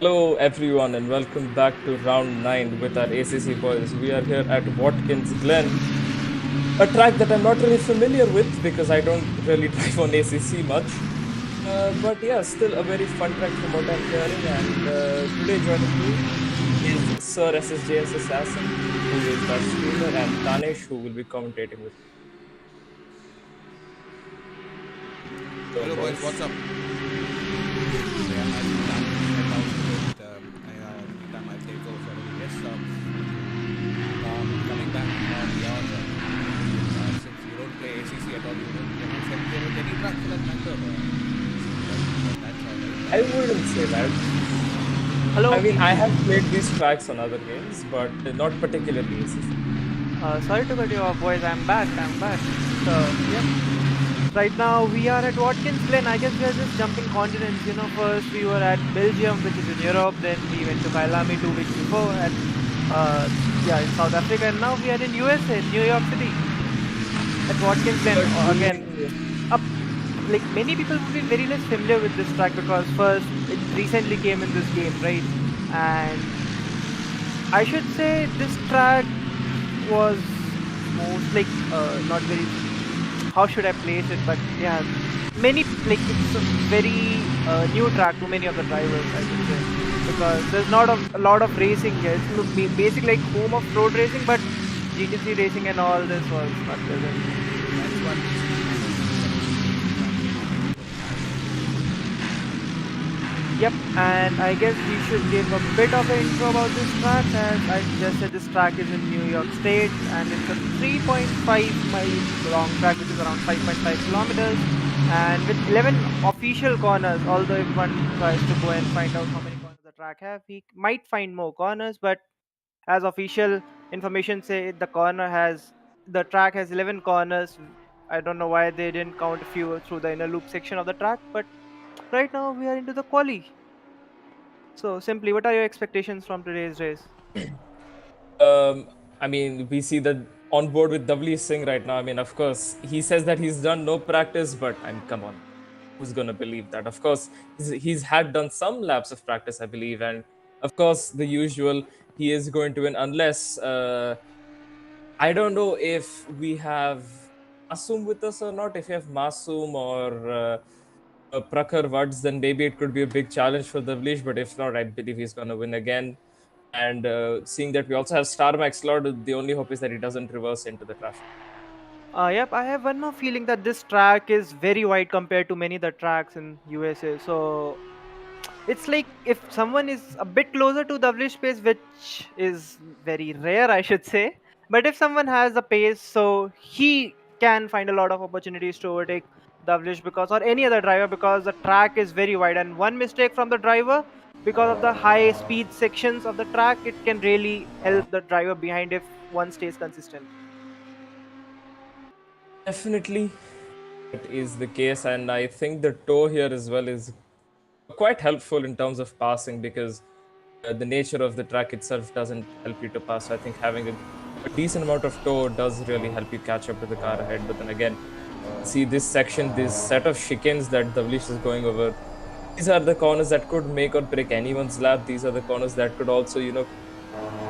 Hello everyone and welcome back to round 9 with our ACC boys. We are here at Watkins Glen, a track that I'm not really familiar with because I don't really drive on ACC much. But yeah, still a very fun track from what I'm hearing. And today joining me is Sir SSJS Assassin, who is our streamer, and Tanesh, who will be commentating with me. Hello boys, what's up? Coming back on your since you don't play ACC at all, you don't familiar with any track for that matter. I wouldn't say that. Hello. I mean, I have played these tracks on other games, but not particularly ACC. Sorry to cut you off, boys. I'm back. So, yeah. Right now we are at Watkins Glen. I guess we are just jumping continents. You know, first we were at Belgium, which is in Europe. Then we went to Kyalami 2 weeks before, and in South Africa. And now we are in USA, New York City, at Watkins Glen again. Like many people will be very less familiar with this track because first it recently came in this game, right? And I should say this track was most like not very. How should I place it? But yeah, it's a very new track to many of the drivers, I should say, because there's not a lot of racing here. It's basically like home of road racing, but GTC racing and all this was not present. That's one reason. Yep, and I guess we should give a bit of an intro about this track. As I just said, this track is in New York State and it's a 3.5 mile long track, which is around 5.5 kilometers, and with 11 official corners. Although if one tries to go and find out how many corners the track have, he might find more corners, but as official information say, the track has 11 corners. I don't know why they didn't count a few through the inner loop section of the track, but right now we are into the quali. So simply, what are your expectations from today's race? I mean, we see that on board with W Singh right now. I mean, of course, he says that he's done no practice, but come on, who's gonna believe that? Of course, he's had done some laps of practice, I believe, and of course, the usual, he is going to win unless I don't know if we have Masoom with us or not. If you have Masoom or Prakhar Vads, then maybe it could be a big challenge for Davlish, but if not, I believe he's going to win again. And seeing that we also have Star Max Lord, the only hope is that he doesn't reverse into the traffic. Yep, I have one more feeling that this track is very wide compared to many of the tracks in USA. So it's like if someone is a bit closer to the Davlish pace, which is very rare, I should say. But if someone has the pace, so he can find a lot of opportunities to overtake Davlish or any other driver, because the track is very wide, and one mistake from the driver, because of the high speed sections of the track, it can really help the driver behind if one stays consistent. Definitely, that is the case, and I think the toe here as well is quite helpful in terms of passing, because the nature of the track itself doesn't help you to pass. So I think having a decent amount of toe does really help you catch up with the car ahead. But then again, see this section, this set of chicanes that Davlish is going over, these are the corners that could make or break anyone's lap. These are the corners that could also,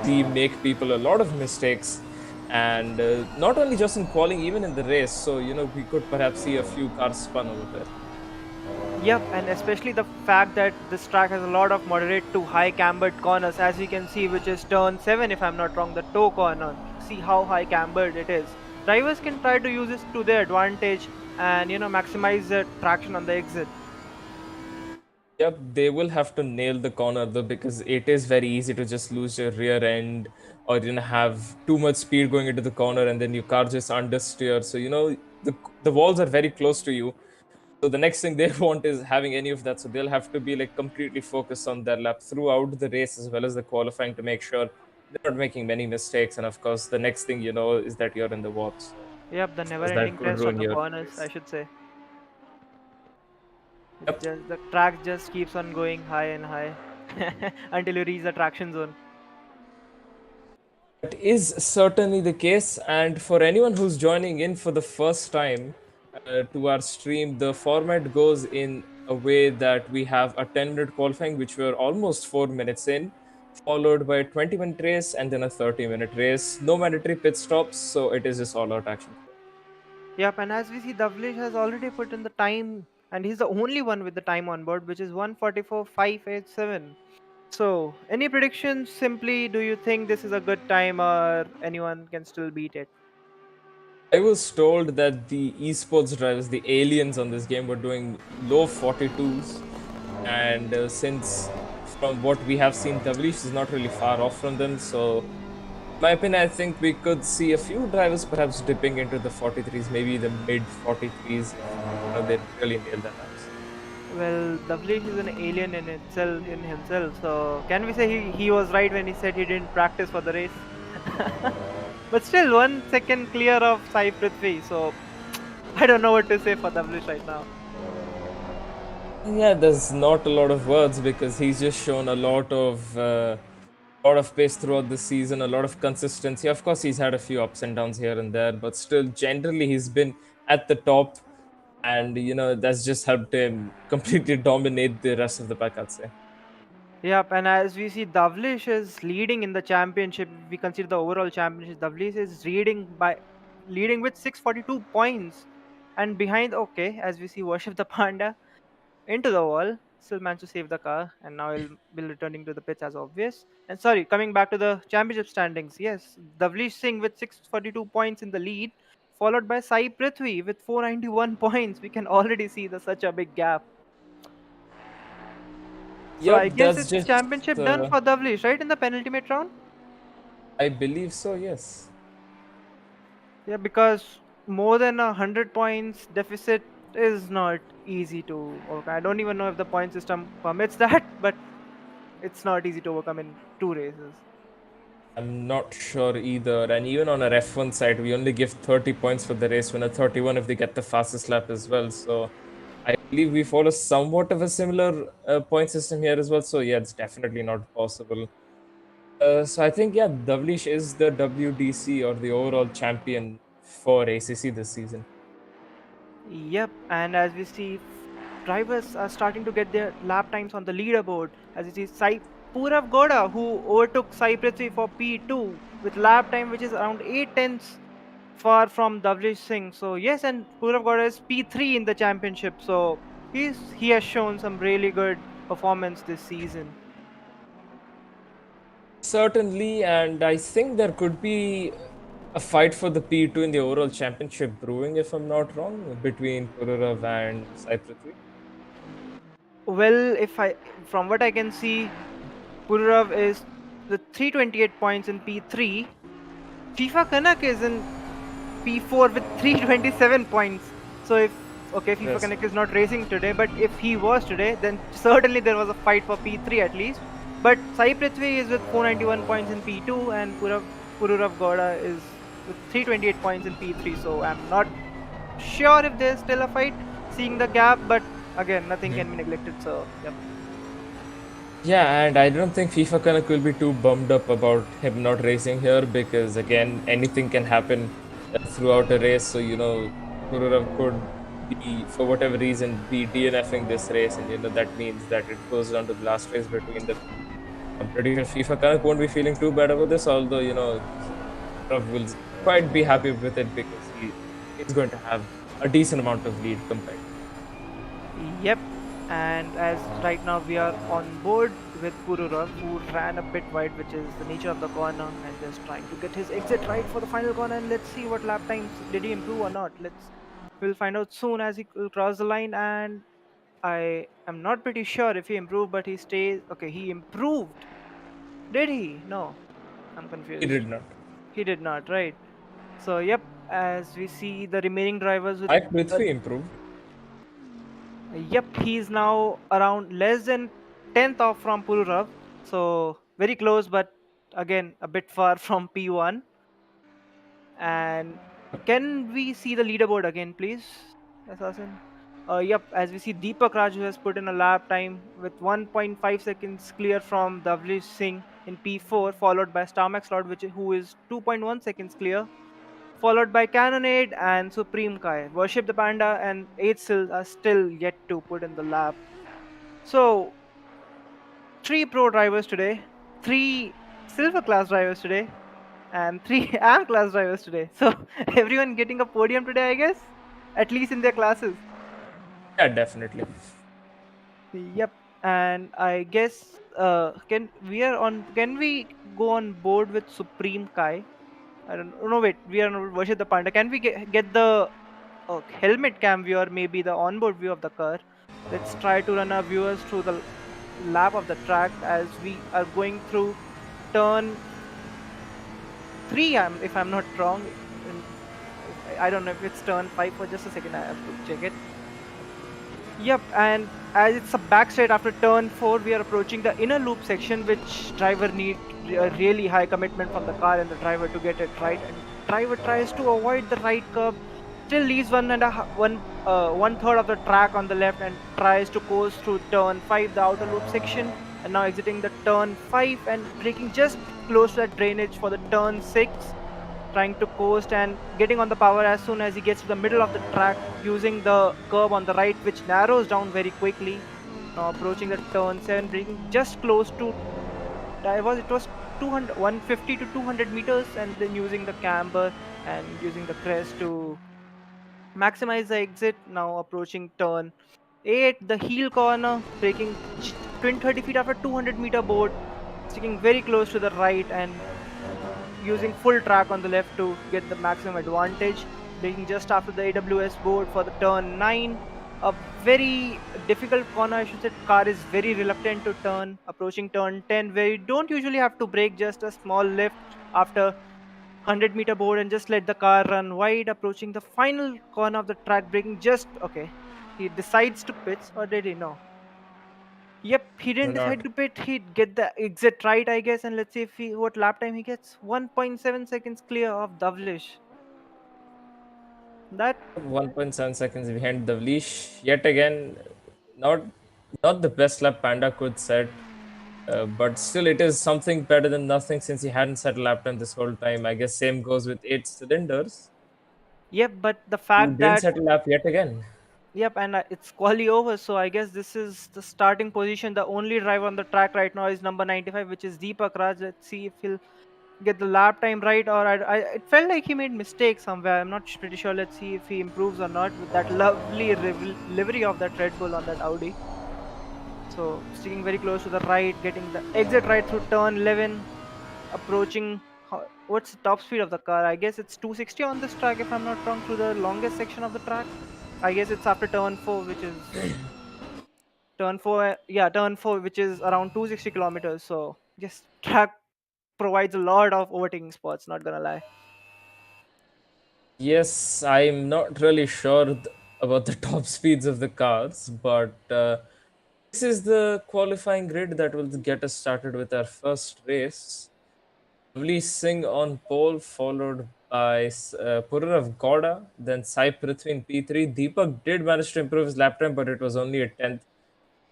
make people a lot of mistakes. And not only just in qualifying, even in the race. So, we could perhaps see a few cars spun over there. Yep, and especially the fact that this track has a lot of moderate to high cambered corners, as you can see, which is turn 7, if I'm not wrong, the toe corner. See how high cambered it is. Drivers can try to use this to their advantage and maximize the traction on the exit. Yep, they will have to nail the corner though, because it is very easy to just lose your rear end, or have too much speed going into the corner and then your car just understeer. So the walls are very close to you. So the next thing they want is having any of that. So they'll have to be like completely focused on their lap throughout the race as well as the qualifying to make sure they're not making many mistakes. And of course, the next thing is that you're in the warps. Yep, the Because that never-ending could test of ruin the your corners, race. I should say. Yep. The track just keeps on going high and high until you reach the traction zone. That is certainly the case. And for anyone who's joining in for the first time to our stream, the format goes in a way that we have a 10-minute qualifying, which we're almost 4 minutes in, followed by a 20-minute race and then a 30-minute race. No mandatory pit stops, so it is just all out action. Yep, and as we see, Davlish has already put in the time, and he's the only one with the time on board, which is 1:44.587. So, any predictions? Simply, do you think this is a good time, or anyone can still beat it? I was told that the esports drivers, the aliens on this game, were doing low 42s. And since from what we have seen, Davlish is not really far off from them. So, in my opinion, I think we could see a few drivers perhaps dipping into the 43s, maybe the mid 43s. They really nail that out. Well, Davlish is an alien in himself. So, can we say he was right when he said he didn't practice for the race? But still, 1 second clear of Sai Prithvi. So, I don't know what to say for Davlish right now. Yeah, there's not a lot of words because he's just shown a lot of pace throughout the season, a lot of consistency. Of course, he's had a few ups and downs here and there, but still, generally, he's been at the top, and that's just helped him completely dominate the rest of the pack, I'd say. Yep, and as we see, Davlish is leading in the championship. We consider the overall championship. Davlish is leading with 642 points, and behind. Okay, as we see, Worship the Panda into the wall, still managed to save the car, and now he'll be returning to the pits as obvious. And sorry, coming back to the championship standings. Yes, Davlish Singh with 642 points in the lead, followed by Sai Prithvi with 491 points. We can already see such a big gap. So I Yep, guess that's it's just. championship done for Davlish, right? In the penultimate round? I believe so, yes. Yeah, because more than 100 points deficit is not easy to overcome. I don't even know if the point system permits that, but it's not easy to overcome in 2 races. I'm not sure either. And even on our F1 side, we only give 30 points for the race winner, 31 if they get the fastest lap as well. So I believe we follow somewhat of a similar point system here as well. So yeah, it's definitely not possible. So I think, yeah, Davlish is the WDC or the overall champion for ACC this season. Yep, and as we see, drivers are starting to get their lap times on the leaderboard. As you see, Purav Goda, who overtook Sai Prithvi for P2 with lap time which is around 8 tenths far from Davlish Singh. So yes, and Purav Goda is P3 in the championship. So he has shown some really good performance this season. Certainly, and I think there could be a fight for the P2 in the overall championship brewing, if I'm not wrong, between Pururav and Sai Prithvi. Well, from what I can see, Purav is with 328 points in P3. FIFA Kanak is in P4 with 327 points. So FIFA Yes. Kanak is not racing today, but if he was today, then certainly there was a fight for P3 at least. But Sai Prithvi is with 491 points in P2, and Purav Goda is with 328 points in P3. So I'm not sure if there's still a fight, seeing the gap, but again, nothing can be neglected. So yep. Yeah, and I don't think FIFA Kanak will be too bummed up about him not racing here because, again, anything can happen throughout a race. So, Pururav could for whatever reason, be DNFing this race, and that means that it goes down to the last race between the. I'm pretty sure FIFA Kanak won't be feeling too bad about this, although Rav will quite be happy with it because he's going to have a decent amount of lead compared. Yep. And as right now we are on board with Pururav, who ran a bit wide, which is the nature of the corner, and just trying to get his exit right for the final corner. And let's see what lap times did he improve or not. We'll find out soon as he will cross the line. And I am not pretty sure if he improved, but he stays. Okay, he improved. Did he? No, I'm He confused. did not. He did not, right? So yep, as we see the remaining drivers with Mike Prithvi improved. yep, he's now around less than 10th off from Pururav. So very close, but again a bit far from P1. And can we see the leaderboard again, please, Assassin? Yep, as we see Deepakraj, who has put in a lap time with 1.5 seconds clear from Davlish Singh in P4, followed by Starmax Lord, who is 2.1 seconds clear, followed by Cannonade and Supreme Kai. Worship the Panda and 8 Sills are still yet to put in the lap. So, 3 pro drivers today, 3 silver class drivers today, and 3 AM class drivers today. So, everyone getting a podium today, I guess, at least in their classes. Yeah, definitely. Yep. And I guess can we go on board with Supreme Kai? I don't know. No, wait, we are on Worship the Panda. Can we get the helmet cam view or maybe the onboard view of the car? Let's try to run our viewers through the lap of the track as we are going through turn 3. If I'm not wrong. I don't know if it's turn 5 for just a second. I have to check it. Yep, and as it's a back straight after turn 4, we are approaching the inner loop section, which driver need a really high commitment from the car and the driver to get it right. And driver tries to avoid the right curb, still leaves one third of the track on the left and tries to coast through turn 5, the outer loop section, and now exiting the turn 5 and braking just close to that drainage for the turn 6, trying to coast and getting on the power as soon as he gets to the middle of the track, using the curve on the right, which narrows down very quickly. Now approaching the turn 7, braking just close to it was 200 150 to 200 meters, and then using the camber and using the crest to maximize the exit. Now approaching turn 8, the heel corner, braking 30 feet after 200-meter board, sticking very close to the right and using full track on the left to get the maximum advantage. Braking just after the AWS board for the turn 9. A very difficult corner, I should say. Car is very reluctant to turn. Approaching turn 10, where you don't usually have to brake, just a small lift after 100-meter board and just let the car run wide. Approaching the final corner of the track, braking just okay. He decides to pitch, or did he? No. Yep, he No, didn't decide not to pit. He'd get the exit right, I guess, and let's see if he what lap time he gets. 1.7 seconds clear of Davlish. That 1.7 seconds behind the leash. Yet again, not not the best lap Panda could set, but still it is something better than nothing since he hadn't set a lap time this whole time. I guess same goes with 8 cylinders, yep, but the who fact didn't that set a lap yet again. yep, and it's quali over, so I guess this is the starting position. The only driver on the track right now is number 95, which is Deepakraj. Let's see if he'll get the lap time right, or it felt like he made mistakes somewhere. I'm not pretty sure. Let's see if he improves or not with that lovely livery of that Red Bull on that Audi. So sticking very close to the right, getting the exit right through turn 11, approaching. What's the top speed of the car? I guess it's 260 on this track, if I'm not wrong, through the longest section of the track. I guess it's after turn 4, which is turn 4. Yeah, turn 4, which is around 260 kilometers. So yes, track provides a lot of overtaking spots. Not gonna lie. Yes, I'm not really sure about the top speeds of the cars, but this is the qualifying grid that will get us started with our first race. Lovely Singh on pole, followed by Pururav Gowda, then Sai Prithvi in P3. Deepak did manage to improve his lap time, but it was only a 10th,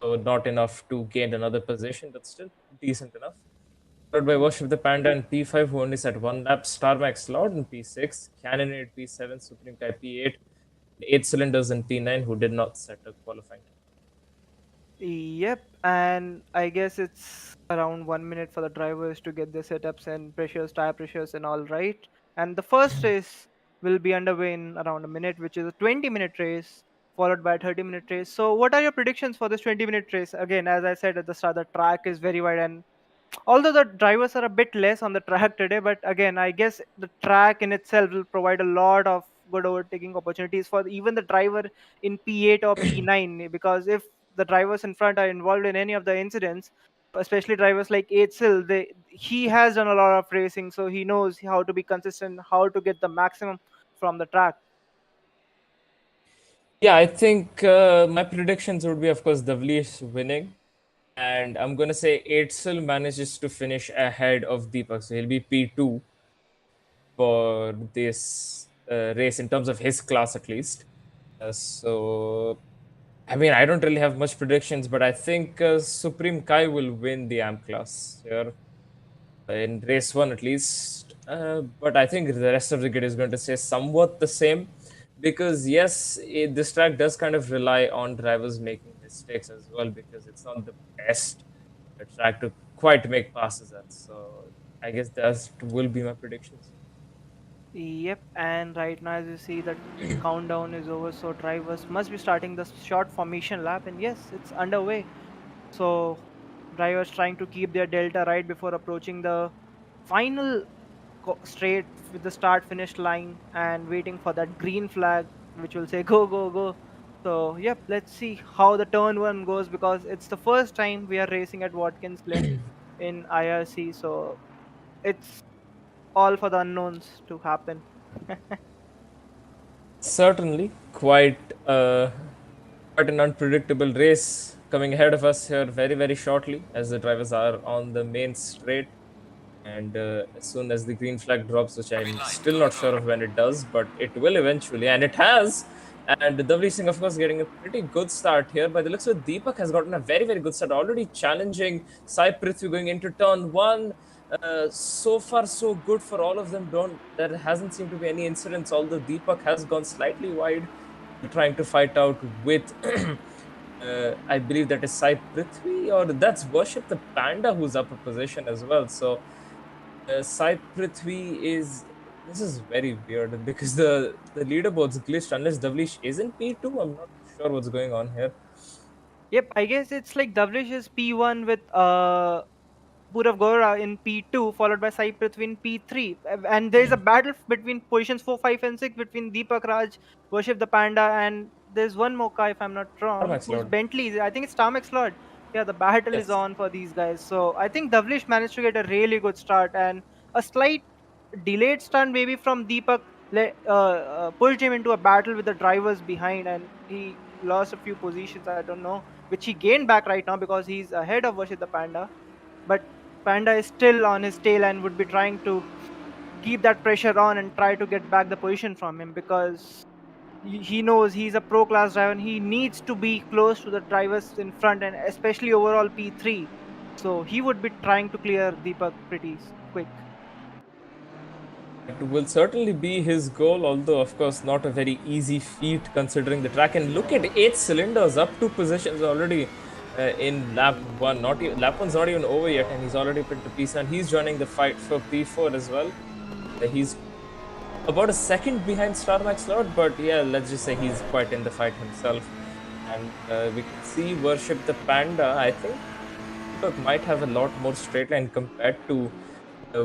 so not enough to gain another position, but still decent enough. Followed by Worship the Panda in P5, who only set one lap. Starmax Lord in P6, Cannonade P7, Supreme Kai P8, 8 cylinders in P9 who did not set a qualifying time. Yep, and I guess it's around 1 minute for the drivers to get their setups and pressures, tire pressures, and all right. And the first race will be underway in around a minute, which is a 20-minute race, followed by a 30-minute race. So, what are your predictions for this 20-minute race? Again, as I said at the start, the track is very wide, and although the drivers are a bit less on the track today, but again, I guess the track in itself will provide a lot of good overtaking opportunities for even the driver in P8 or P9, because if the drivers in front are involved in any of the incidents, especially drivers like Eitzel, he has done a lot of racing, so he knows how to be consistent, how to get the maximum from the track. Yeah, I think my predictions would be, of course, Davlish winning. And I'm going to say Eitzel manages to finish ahead of Deepak. So he'll be P2 for this race in terms of his class, at least. So, I mean, I don't really have much predictions, but I think Supreme Kai will win the AMP class here in race one at least. But I think the rest of the grid is going to say somewhat the same because, yes, this track does kind of rely on drivers making mistakes as well because it's not the best track to quite make passes at. So I guess that will be my predictions. Yep, and right now as you see the countdown is over, so drivers must be starting the short formation lap, and yes, it's underway. So drivers trying to keep their delta right before approaching the final straight with the start finish line and waiting for that green flag which will say go go go. So yep, let's see how the turn one goes because it's the first time we are racing at Watkins Glen in IRC, so it's all for the unknowns to happen. Certainly, quite an unpredictable race coming ahead of us here very shortly as the drivers are on the main straight. And as soon as the green flag drops, which I'm still not sure of when it does, but it will eventually, and it has. And Davli Singh, of course, getting a pretty good start here. By the looks of it, Deepak has gotten a very good start, already challenging Sai Prithvi going into turn one. So far, so good for all of them. There hasn't seemed to be any incidents, although Deepak has gone slightly wide, trying to fight out with. I believe that is Sai Prithvi, or that's Worship the Panda who's up a position as well. So Sai Prithvi is. This is very weird because the leaderboard's glitched unless Davlish isn't P2. I'm not sure what's going on here. Yep, I guess it's like Davlish is P1 with Purav Gora in P2, followed by Sai Prithvi in P3. And there's a battle between positions 4, 5, and 6 between Deepakraj, Worship the Panda, and there's one more guy, if I'm not wrong, Max who's Lord. Bentley. I think it's Tarmac Lord. Yeah, the battle is Yes. on for these guys. So I think Davlish managed to get a really good start, and a slight delayed start maybe from Deepak pushed him into a battle with the drivers behind, and he lost a few positions. I don't know, which he gained back right now because he's ahead of Worship the Panda, but Panda is still on his tail and would be trying to keep that pressure on and try to get back the position from him because he knows he's a pro class driver and he needs to be close to the drivers in front and especially overall P3. So he would be trying to clear Deepak pretty quick. It will certainly be his goal, although, of course, not a very easy feat considering the track. And look at 8 cylinders, up 2 positions already in lap 1. Lap 1's not even over yet, and he's already pinned to P7. He's joining the fight for P4 as well. He's about a second behind Star Max Lord, but yeah, let's just say he's quite in the fight himself. And we can see Worship the Panda. I think Deepak might have a lot more straight line compared to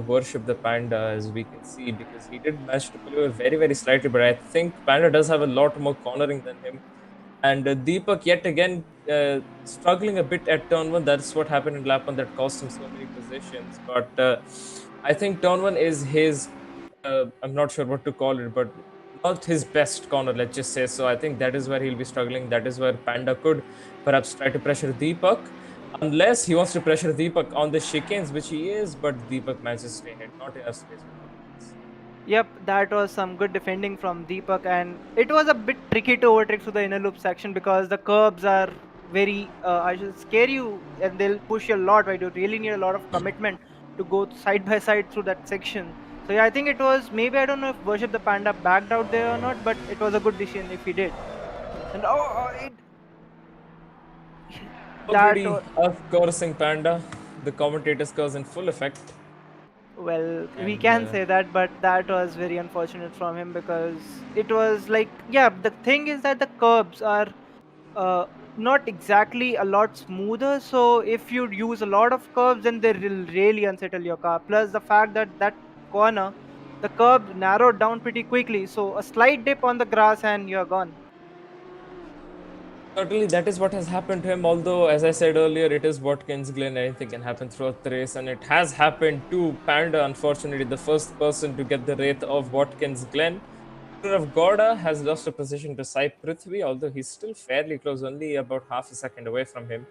Worship the Panda, as we can see, because he did manage to pull away very slightly, but I think Panda does have a lot more cornering than him. And Deepak yet again struggling a bit at turn one. That's what happened in lap one that cost him so many positions. But I think turn one is his, I'm not sure what to call it, but not his best corner, let's just say. So I think that is where he'll be struggling. That is where Panda could perhaps try to pressure Deepak. Unless he wants to pressure Deepak on the chicanes, which he is, but Deepak manages to stay ahead, not enough space. Yep, that was some good defending from Deepak, and it was a bit tricky to overtake through the inner loop section because the curbs are very, I should scare you, and they'll push you a lot, right? You really need a lot of commitment to go side by side through that section. So yeah, I think it was, maybe I don't know if Worship the Panda backed out there or not, but it was a good decision if he did. And that Already, of coursing Panda, the commentator's curse in full effect. well, we And can say that, but that was very unfortunate from him because it was like, yeah, the thing is that the curbs are uh, not exactly a lot smoother. So if you use a lot of curbs, then they will really unsettle your car. Plus the fact that that corner, the curb narrowed down pretty quickly. So a slight dip on the grass and you're gone. certainly, that is what has happened to him. Although, as I said earlier, it is Watkins Glen. Anything can happen throughout the race, and it has happened to Panda. Unfortunately, the first person to get the wraith of Watkins Glen. Of Gowda has lost a position to Sai Prithvi, although he's still fairly close, only about half a second away from him.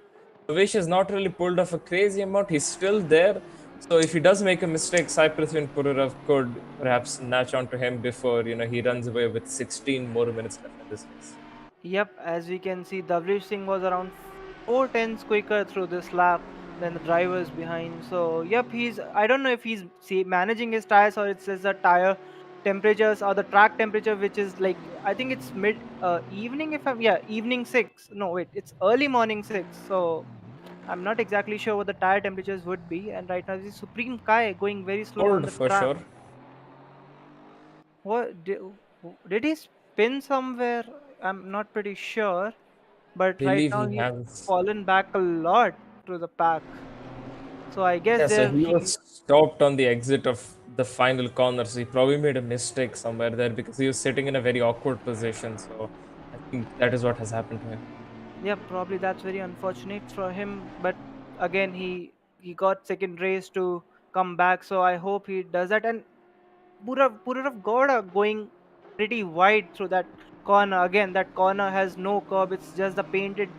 Vish has not really pulled off a crazy amount. He's still there. So if he does make a mistake, Sai Prithvi and Pururav could perhaps notch onto him before he runs away with 16 more minutes left in this race. Yep, as we can see, Davrish Singh was around 4 tenths quicker through this lap than the drivers behind. So, yep, I don't know if he's managing his tires or it's just the tire temperatures or the track temperature, which is like, I think it's mid evening, if I'm, yeah, evening 6. No, wait, it's early morning 6. So, I'm not exactly sure what the tire temperatures would be. And right now, this Supreme Kai going very slow on Cold the for track. sure. What did he spin somewhere? I'm not pretty sure, but right Believe now he he's has. fallen back a lot to the pack. So I guess Yeah, so there he was he stopped on the exit of the final corner. So he probably made a mistake somewhere there because he was sitting in a very awkward position. So I think that is what has happened to him. yeah, probably that's very unfortunate for him. But again, he got second race to come back. So I hope he does that. And Purav Gowda going pretty wide through that corner. Again, that corner has no curb. It's just the painted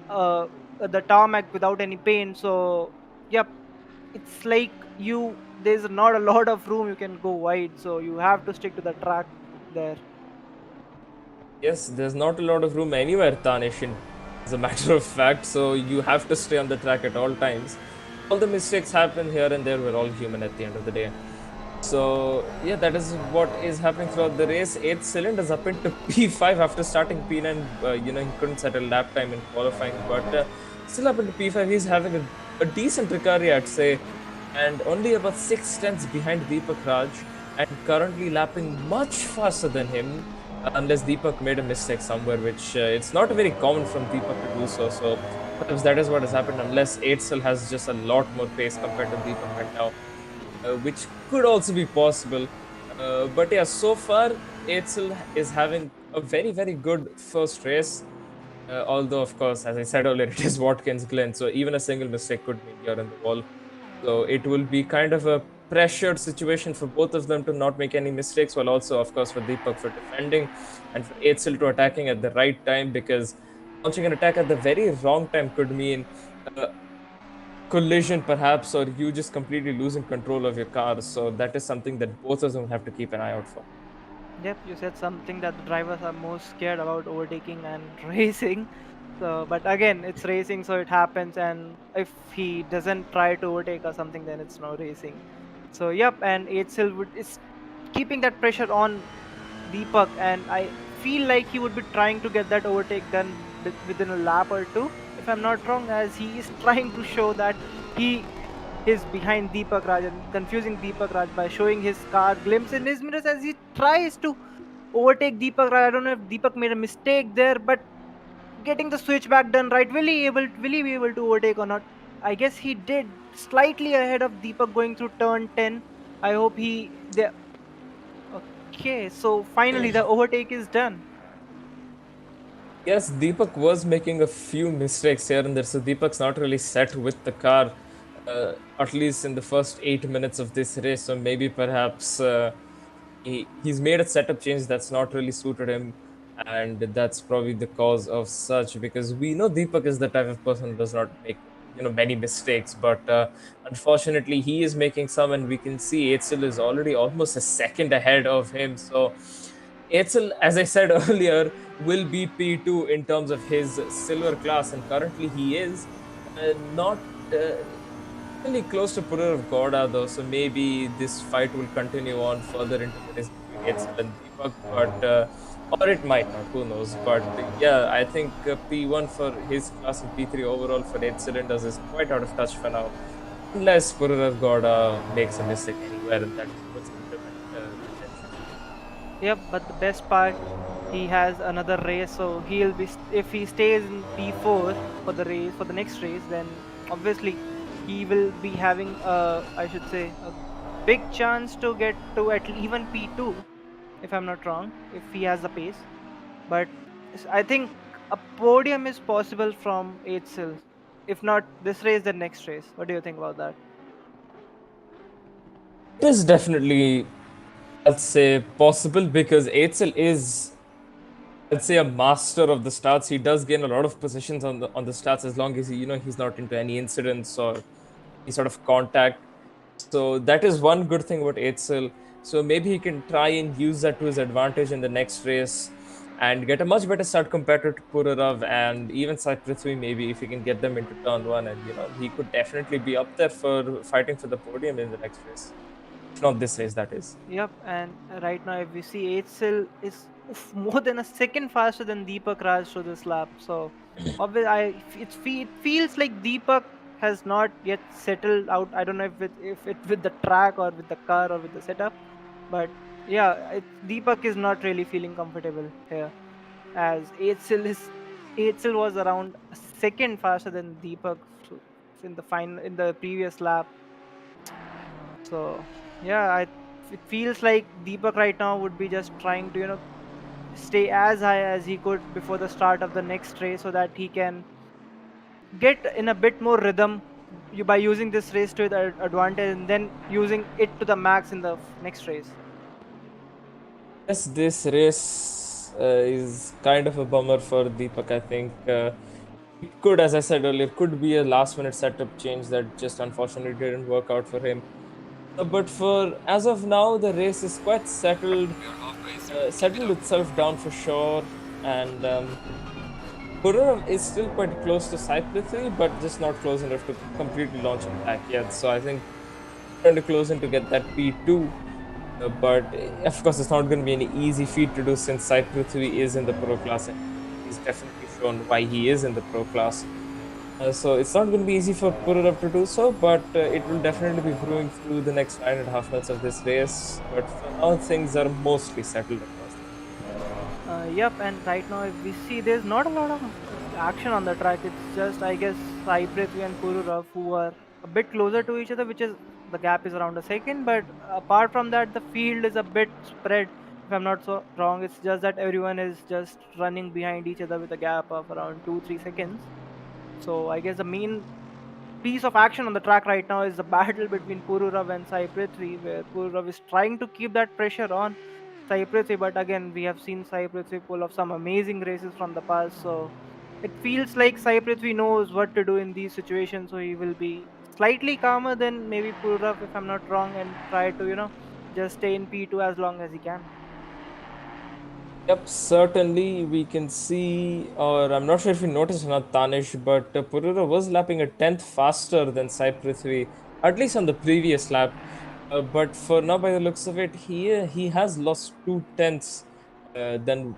the tarmac without any paint. So yep, it's like there's not a lot of room you can go wide. So you have to stick to the track there. Yes, there's not a lot of room anywhere, Tanish, as a matter of fact, so you have to stay on the track at all times. All the mistakes happen here and there, we're all human at the end of the day. So, yeah, that is what is happening throughout the race. 8th cylinders up into P5 after starting P9. He couldn't settle lap time in qualifying, but still up into P5. He's having a decent recovery, I'd say, and only about 6 tenths behind Deepakraj, and currently lapping much faster than him, unless Deepak made a mistake somewhere, which it's not very common from Deepak to do so. So perhaps that is what has happened, unless Eitzel has just a lot more pace compared to Deepak right now, which could also be possible. But yeah, so far, Eitzel is having a very, very good first race. Although, of course, as I said earlier, it is Watkins Glen, so even a single mistake could mean you're in the wall. So it will be kind of a pressured situation for both of them to not make any mistakes, while also, of course, for Deepak for defending and for Eitzel to attacking at the right time, because launching an attack at the very wrong time could mean collision, perhaps, or you just completely losing control of your car. So that is something that both of them have to keep an eye out for. Yep, you said something that the drivers are most scared about overtaking and racing. So, but again, it's racing, so it happens. And if he doesn't try to overtake or something, then it's no racing. So, yep, and Eitzel is keeping that pressure on Deepak, and I feel like he would be trying to get that overtake done within a lap or two, if I'm not wrong, as he is trying to show that he is behind Deepakraj and confusing Deepakraj by showing his car glimpse in his mirrors as he tries to overtake Deepakraj. I don't know if Deepak made a mistake there, but getting the switchback done right, will he be able to overtake or not? I guess he did, slightly ahead of Deepak going through turn 10. I hope okay, so finally the overtake is done. Yes, Deepak was making a few mistakes here and there. So Deepak's not really set with the car, at least in the first 8 minutes of this race. So maybe perhaps he's made a setup change that's not really suited him. And that's probably the cause of such, because we know Deepak is the type of person who does not make many mistakes, but unfortunately he is making some, and we can see Eitzel is already almost a second ahead of him. So Eitzel, as I said earlier, will be P2 in terms of his silver class, and currently he is not. Really close to Purur of Goda though, so maybe this fight will continue on further into the race between Etzel and Deepak, but or it might not, who knows? But yeah, I think P1 for his class and P3 overall for 8 cylinders is quite out of touch for now, unless Purur of Goda makes a mistake anywhere and that puts him into contention. Yep, but the best part, he has another race, so he'll be if he stays in P4 for the race for the next race, then obviously he will be having I should say a big chance to get to even P2, if I'm not wrong, if he has the pace. But I think a podium is possible from 8 sills. If not this race, then next race. What do you think about that? It is definitely, I'd say, possible because Etzel is, I'd say, a master of the starts. He does gain a lot of positions on the starts as long as he's not into any incidents or any sort of contact. So that is one good thing about Etzel. So maybe he can try and use that to his advantage in the next race and get a much better start compared to Pururav and even Sai Prithvi, maybe if he can get them into turn one. And he could definitely be up there for fighting for the podium in the next race. If not this race, that is. Yep, and right now if we see 8 sill is more than a second faster than Deepakraj to this lap. So obviously, it feels like Deepak has not yet settled out. I don't know if it with the track or with the car or with the setup, but yeah, Deepak is not really feeling comfortable here, as 8 sill was around a second faster than Deepak in the previous lap. So yeah, it feels like Deepak right now would be just trying to stay as high as he could before the start of the next race, so that he can get in a bit more rhythm by using this race to the advantage and then using it to the max in the next race. Yes, this race is kind of a bummer for Deepak. I think it could, as I said earlier, could be a last-minute setup change that just unfortunately didn't work out for him. But for as of now, the race is quite settled itself down for sure, and Pururav is still quite close to Sai Prithvi, but just not close enough to completely launch him back yet. So I think trying to close in to get that P2. But of course, it's not going to be any easy feat to do since Sai Prithvi is in the pro class and he's definitely shown why he is in the pro class. So it's not going to be easy for Pururav to do so, but it will definitely be brewing through the next 9.5 minutes of this race. But for now, things are mostly settled across. Yep, and right now if we see, there's not a lot of action on the track. It's just, I guess, Sai Prithvi and Pururav who are a bit closer to each other, which is the gap is around a second. But apart from that, the field is a bit spread. If I'm not so wrong, it's just that everyone is just running behind each other with a gap of around 2-3 seconds. So I guess the main piece of action on the track right now is the battle between Pururav and Sai Prithvi, where Pururav is trying to keep that pressure on Sai Prithvi, but again, we have seen Sai Prithvi pull off some amazing races from the past, so it feels like Sai Prithvi knows what to do in these situations, so he will be slightly calmer than maybe Pururav, if I'm not wrong, and try to, just stay in P2 as long as he can. Yep, certainly we can see, or I'm not sure if you noticed or not, Tanish, but Purura was lapping a 10th faster than Sai Prithvi, at least on the previous lap. But for now, by the looks of it, he has lost 2/10 than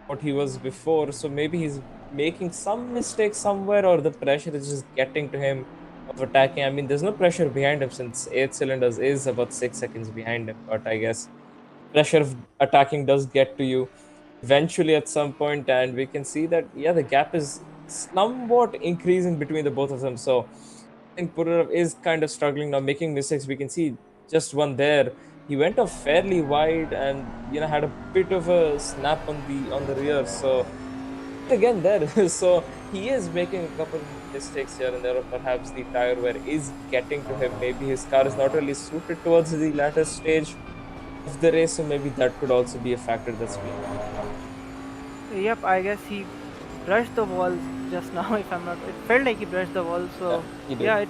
what he was before. So maybe he's making some mistake somewhere, or the pressure is just getting to him of attacking. I mean, there's no pressure behind him since 8 cylinders is about 6 seconds behind him. But I guess pressure of attacking does get to you eventually at some point, and we can see that the gap is somewhat increasing between the both of them. So I think Pururav is kind of struggling now, making mistakes. We can see just one there. He went off fairly wide and had a bit of a snap on the rear. So again there, so he is making a couple of mistakes here and there, or perhaps the tire wear is getting to him. Maybe his car is not really suited towards the latter stage of the race, so maybe that could also be a factor that's being. Yep, I guess he brushed the wall just now. If I'm not, it felt like he brushed the wall. So Yeah,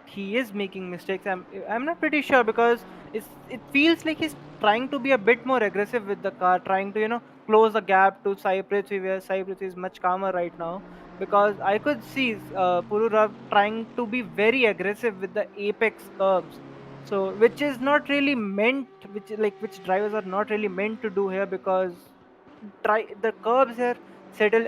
he is making mistakes. I'm not pretty sure, because it feels like he's trying to be a bit more aggressive with the car, trying to close the gap to Sai Prithvi, where Sai Prithvi is much calmer right now. because I could see Pururav trying to be very aggressive with the apex curbs. So which is not really meant, which drivers are not really meant to do here, because try the curbs here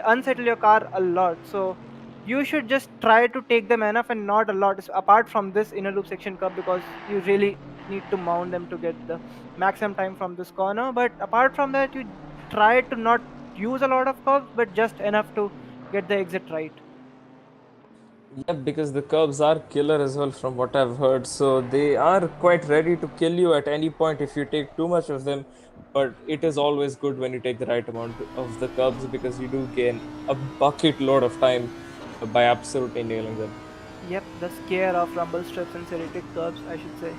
unsettle your car a lot. So you should just try to take them enough and not a lot, apart from this inner loop section curb, because you really need to mount them to get the maximum time from this corner. But apart from that, you try to not use a lot of curbs, but just enough to get the exit right. Yeah, because the curbs are killer as well, from what I've heard. So they are quite ready to kill you at any point if you take too much of them. But it is always good when you take the right amount of the curbs, because you do gain a bucket load of time by absolutely nailing them. Yep, the scare of rumble strips and serrated curves, I should say.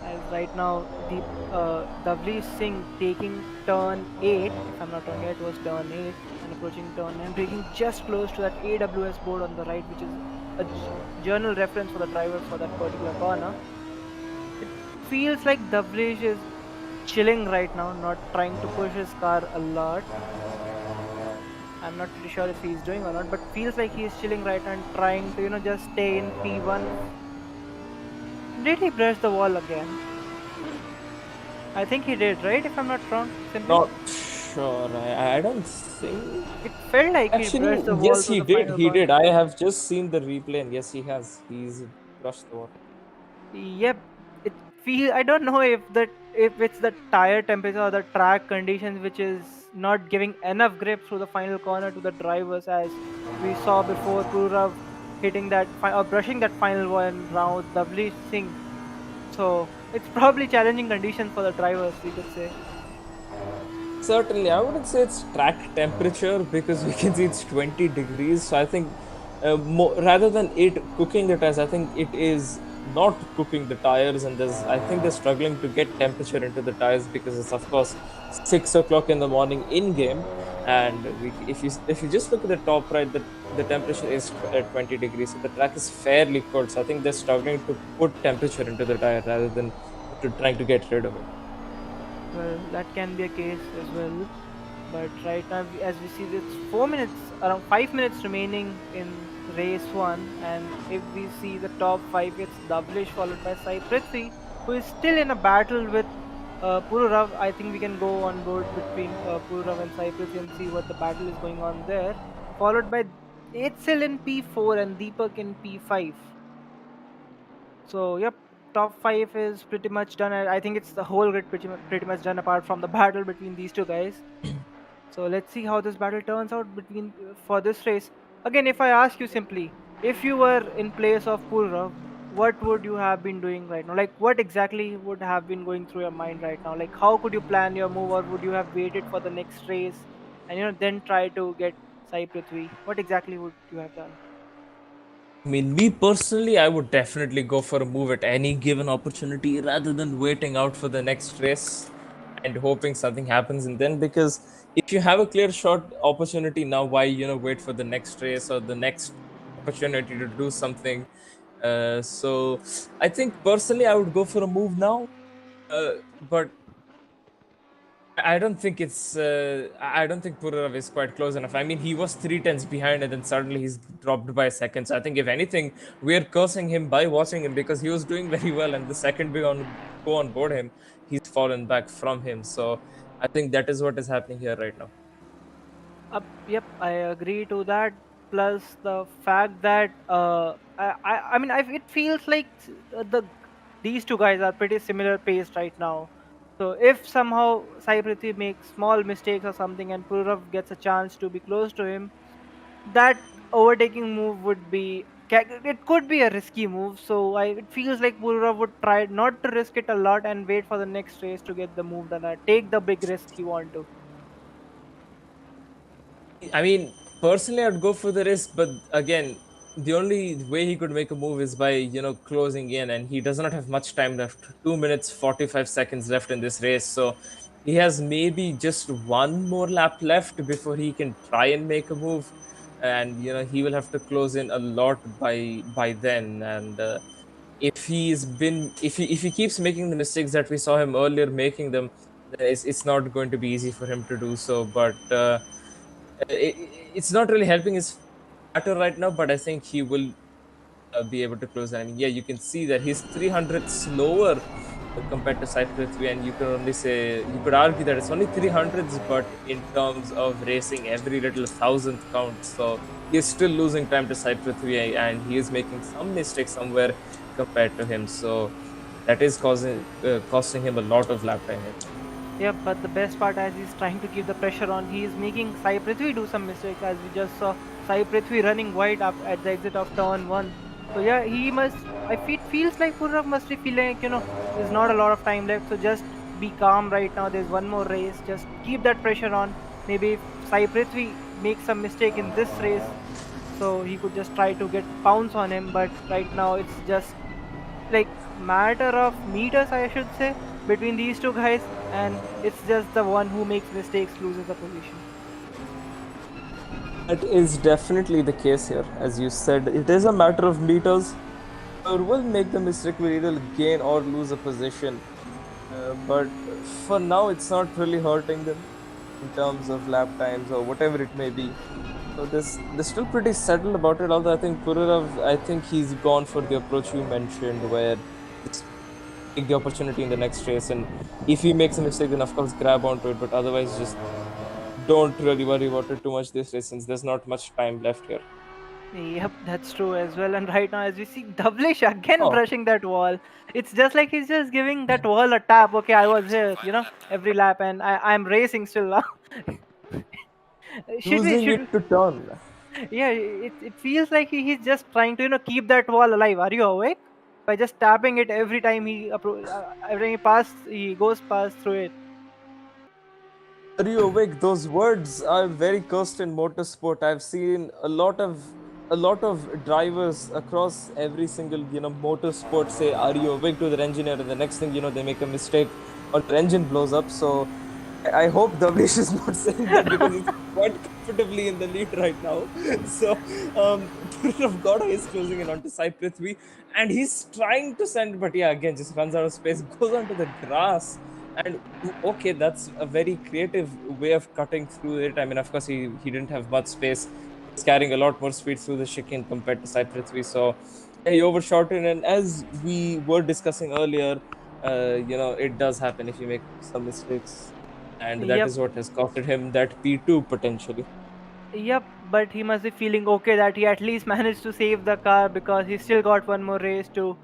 As right now, Davli Singh taking turn 8, if I'm not wrong, yeah, it was turn 8, and approaching turn 9, breaking just close to that AWS board on the right, which is a journal reference for the drivers for that particular corner. It feels like Davlish is chilling right now, not trying to push his car a lot. I'm not pretty sure if he's doing or not, but feels like he's chilling right now and trying to, just stay in P1. Did he brush the wall again? I think he did, right? If I'm not wrong, simply. Not sure. I don't think. It felt like he Actually, brushed the wall yes, to he the did. final He corner. did. I have just seen the replay, and yes, he has. He's brushed the wall. Yep. It feel I don't know if it's the tire temperature or the track conditions which is not giving enough grip through the final corner to the drivers, as we saw before Purav hitting or brushing that final one round doubly thing. So it's probably challenging conditions for the drivers, we could say. Certainly, I wouldn't say it's track temperature, because we can see it's 20 degrees. So I think rather than it cooking the tires, I think it is not cooking the tires, and I think they're struggling to get temperature into the tires, because it's of course 6 o'clock in the morning in game, and if you just look at the top right, the temperature is 20 degrees, so the track is fairly cold. So I think they're struggling to put temperature into the tire rather than trying to get rid of it. Well, that can be a case as well. But right now, as we see, it's 4 minutes, around 5 minutes remaining in race one, and if we see the top five, it's Davlish followed by Sai Prithvi, who is still in a battle with Pururav. I think we can go on board between Pururav and Sai Prithvi and see what the battle is going on there. Followed by Etzel in P4 and Deepak in P5. So yep, top five is pretty much done. I think it's the whole grid pretty much done, apart from the battle between these two guys. So let's see how this battle turns out between for this race. Again, if I ask you simply, if you were in place of Purra, what would you have been doing right now? Like, what exactly would have been going through your mind right now? Like, how could you plan your move, or would you have waited for the next race and then try to get Sai Prithvi? What exactly would you have done? I mean, me personally, I would definitely go for a move at any given opportunity rather than waiting out for the next race and hoping something happens. And then, because if you have a clear shot opportunity now, why wait for the next race or the next opportunity to do something? So I think personally, I would go for a move now. But I don't think it's. I don't think Pururav is quite close enough. I mean, he was 3 tenths behind, and then suddenly he's dropped by a second. So I think, if anything, we're cursing him by watching him, because he was doing very well, and the second we go on board him, he's fallen back from him. So I think that is what is happening here right now. Yep, I agree to that. Plus the fact that I mean, it feels like these two guys are pretty similar paced right now. So if somehow Sai Prithvi makes small mistakes or something, and Purav gets a chance to be close to him, that overtaking move it could be a risky move. So it feels like Purav would try not to risk it a lot and wait for the next race to get the move done. Take the big risk he want to. I mean, personally, I'd go for the risk, but again, the only way he could make a move is by closing in, and he does not have much time left. 2 minutes 45 seconds left in this race, so he has maybe just one more lap left before he can try and make a move, and he will have to close in a lot by then. And if he keeps making the mistakes that we saw him earlier making them, then it's not going to be easy for him to do so. But it's not really helping his matter right now, but I think he will be able to close. I mean, yeah, you can see that he's 300 slower compared to Sai Prithvi, and you can only say, you could argue that it's only 300s, but in terms of racing, every little thousandth counts. So he's still losing time to Sai Prithvi, and he is making some mistakes somewhere compared to him. So that is costing him a lot of lap time. Yeah, but the best part, as he's trying to keep the pressure on, he is making Sai Prithvi do some mistakes, as we just saw Sai Prithvi running wide up at the exit of turn 1. So yeah, he must, it feels like Purav must be feeling like, there's not a lot of time left, so just be calm right now, there's one more race, just keep that pressure on. Maybe if Sai Prithvi makes some mistake in this race, so he could just try to get pounce on him, but right now it's just like matter of meters, I should say, between these two guys, and it's just the one who makes mistakes loses the position. That is definitely the case here. As you said, it is a matter of meters. Or will make the mistake, will either gain or lose a position. But for now, it's not really hurting them in terms of lap times or whatever it may be. So they're still pretty settled about it. Although I think Pururav, I think he's gone for the approach you mentioned, where it's take the opportunity in the next race, and if he makes a mistake, then of course grab onto it. But otherwise, just don't really worry about it too much this race, since there's not much time left here. Yep, that's true as well. And right now, as we see Davlish again Oh, brushing that wall, it's just like he's just giving that wall a tap. Okay, I was here, every lap, and I'm racing still now. should we? using Should it to turn. yeah? It feels like he's just trying to keep that wall alive. Are you awake? By just tapping it every time every time he goes past through it. Are you awake? Those words are very cursed in motorsport. I've seen a lot of drivers across every single motorsport say, "Are you awake?" to their engineer, and the next thing they make a mistake or their engine blows up. So I hope Davlish is not saying that, because he's quite comfortably in the lead right now. So of God is closing in onto Sai Prithvi, and he's trying to send, but yeah, again just runs out of space, goes onto the grass. And okay, that's a very creative way of cutting through it. I mean, of course, he didn't have much space. He's carrying a lot more speed through the chicane compared to Sai Prithvi. So yeah, he overshot it. And as we were discussing earlier, it does happen if you make some mistakes. And that Yep. is what has costed him that P2 potentially. Yep, but he must be feeling okay that he at least managed to save the car, because he still got one more race to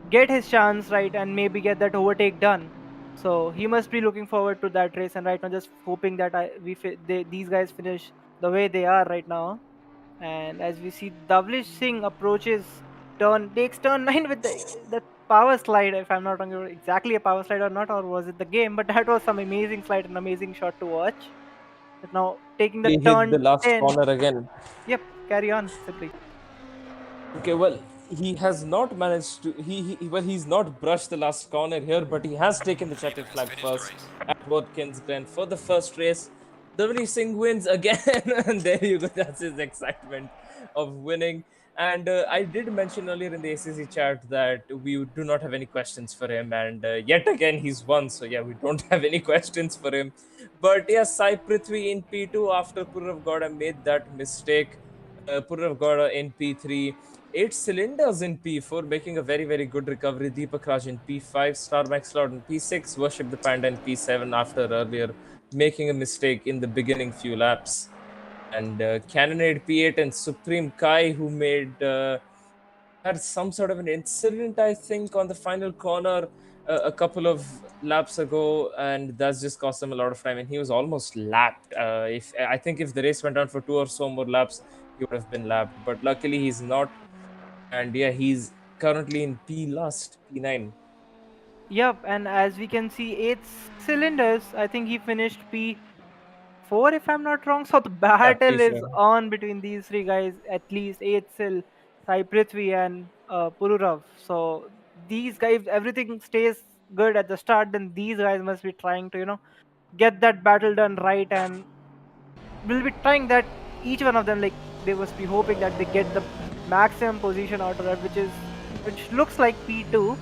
get his chance right and maybe get that overtake done. So he must be looking forward to that race, and right now just hoping that these guys finish the way they are right now. And as we see, Davlish Singh takes turn 9 with the power slide. If I'm not wrong, exactly a power slide or not, or was it the game? But that was some amazing slide and amazing shot to watch. But now taking the He hit the turn last 10. corner again. Yep, carry on simply. Okay, well, he has not managed to. He's not brushed the last corner here, but he has taken the checkered flag first at Watkins Glen for the first race. Devani Singh wins again, and there you go. That's his excitement of winning. And I did mention earlier in the ACC chat that we do not have any questions for him, and yet again he's won. So yeah, we don't have any questions for him. But yes, Sai Prithvi in P2 after Purav Gowda made that mistake. Purav Gowda in P3. 8 cylinders in P4, making a very, very good recovery. Deepakraj in P5, Star Max Cloud in P6, Worship the Panda in P7 after earlier making a mistake in the beginning few laps. And Cannonade P8 and Supreme Kai, who had some sort of an incident, I think, on the final corner a couple of laps ago, and that's just cost him a lot of time. And he was almost lapped. If I think if the race went on for 2 or so more laps, he would have been lapped. But luckily, he's not. And yeah, he's currently in P9. Yep, and as we can see, 8 cylinders. I think he finished P4, if I'm not wrong. So the Yeah, battle is P4. on between these three guys, at least 8 sil, Sai Prithvi, and Pururav. So these guys, everything stays good at the start, then these guys must be trying to, get that battle done right, and will be trying that each one of them, like, they must be hoping that they get the maximum position out of that, which looks like P2.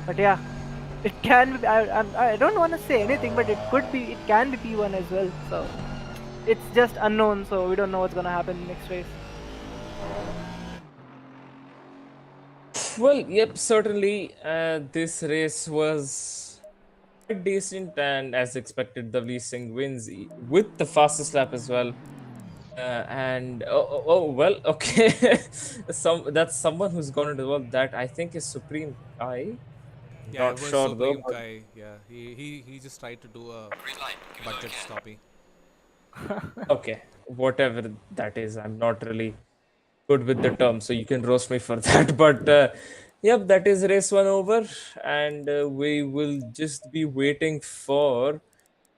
But yeah, it can be. I don't want to say anything, but it can be P1 as well. So it's just unknown, so we don't know what's gonna happen next race. Well, yep, certainly. This race was quite decent, and as expected, the Singh wins with the fastest lap as well. And well, okay, that's someone who's gone into the world. That I think is Supreme Kai. Yeah, Not it was sure though. Supreme Kai. Yeah, he just tried to do a budget stoppy. Okay, whatever that is, I'm not really good with the term, so you can roast me for that. But yep, that is race one over, and we will just be waiting for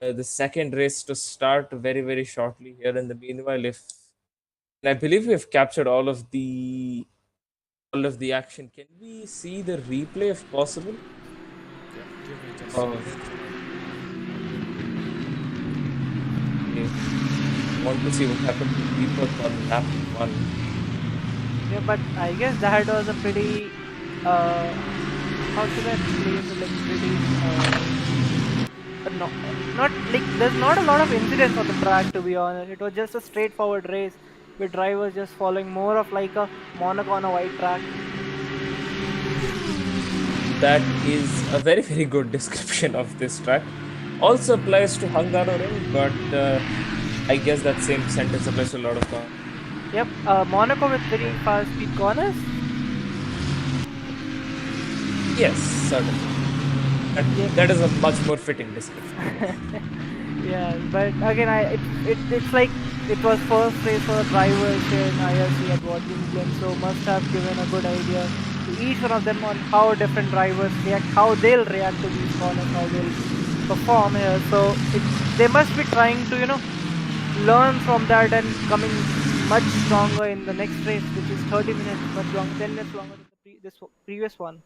the second race to start very, very shortly here. In the meanwhile, if and I believe we have captured all of the action. Can we see the replay if possible? Yeah, give me just a Oh, minute. okay. Want to see what happened to Deepak on lap one. Yeah, but I guess that was a pretty how should I explain it? Like pretty no, not like there's not a lot of incidents on the track, to be honest. It was just a straightforward race with drivers just following more of like a Monaco on a white track. That is a very, very good description of this track. Also applies to Hungaroring, but I guess that same sentence applies to a lot of cars. Yep, Monaco with very fast speed corners. Yes, certainly. Yep. That is a much more fitting description. Yeah, but again, it's like it was first race for drivers here in IRC at Watkins Glen, so must have given a good idea to each one of them on how different drivers react, how they'll react to these corners, how they'll perform here. So they must be trying to learn from that and coming much stronger in the next race, which is 30 minutes, much longer, 10 minutes longer than this previous one.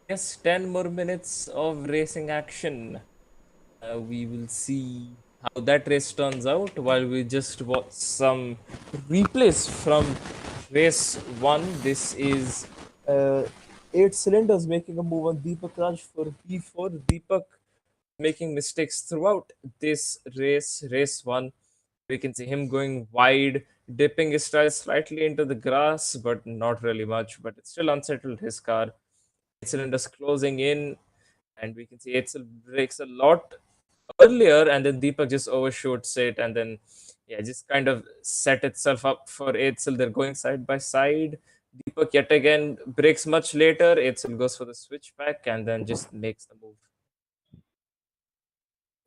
Yes, 10 more minutes of racing action. We will see how that race turns out while we just watch some replays from race one. This is uh, 8 cylinders making a move on Deepakraj for P4. Deepak making mistakes throughout this race, race one. We can see him going wide, dipping his tires slightly into the grass, but not really much. But it still unsettled his car. Cylinders closing in, and we can see Etzel breaks a lot earlier, and then Deepak just overshoots it, and then yeah, just kind of set itself up for Etzel. They're going side by side. Deepak yet again breaks much later. Etzel goes for the switchback and then just makes the move.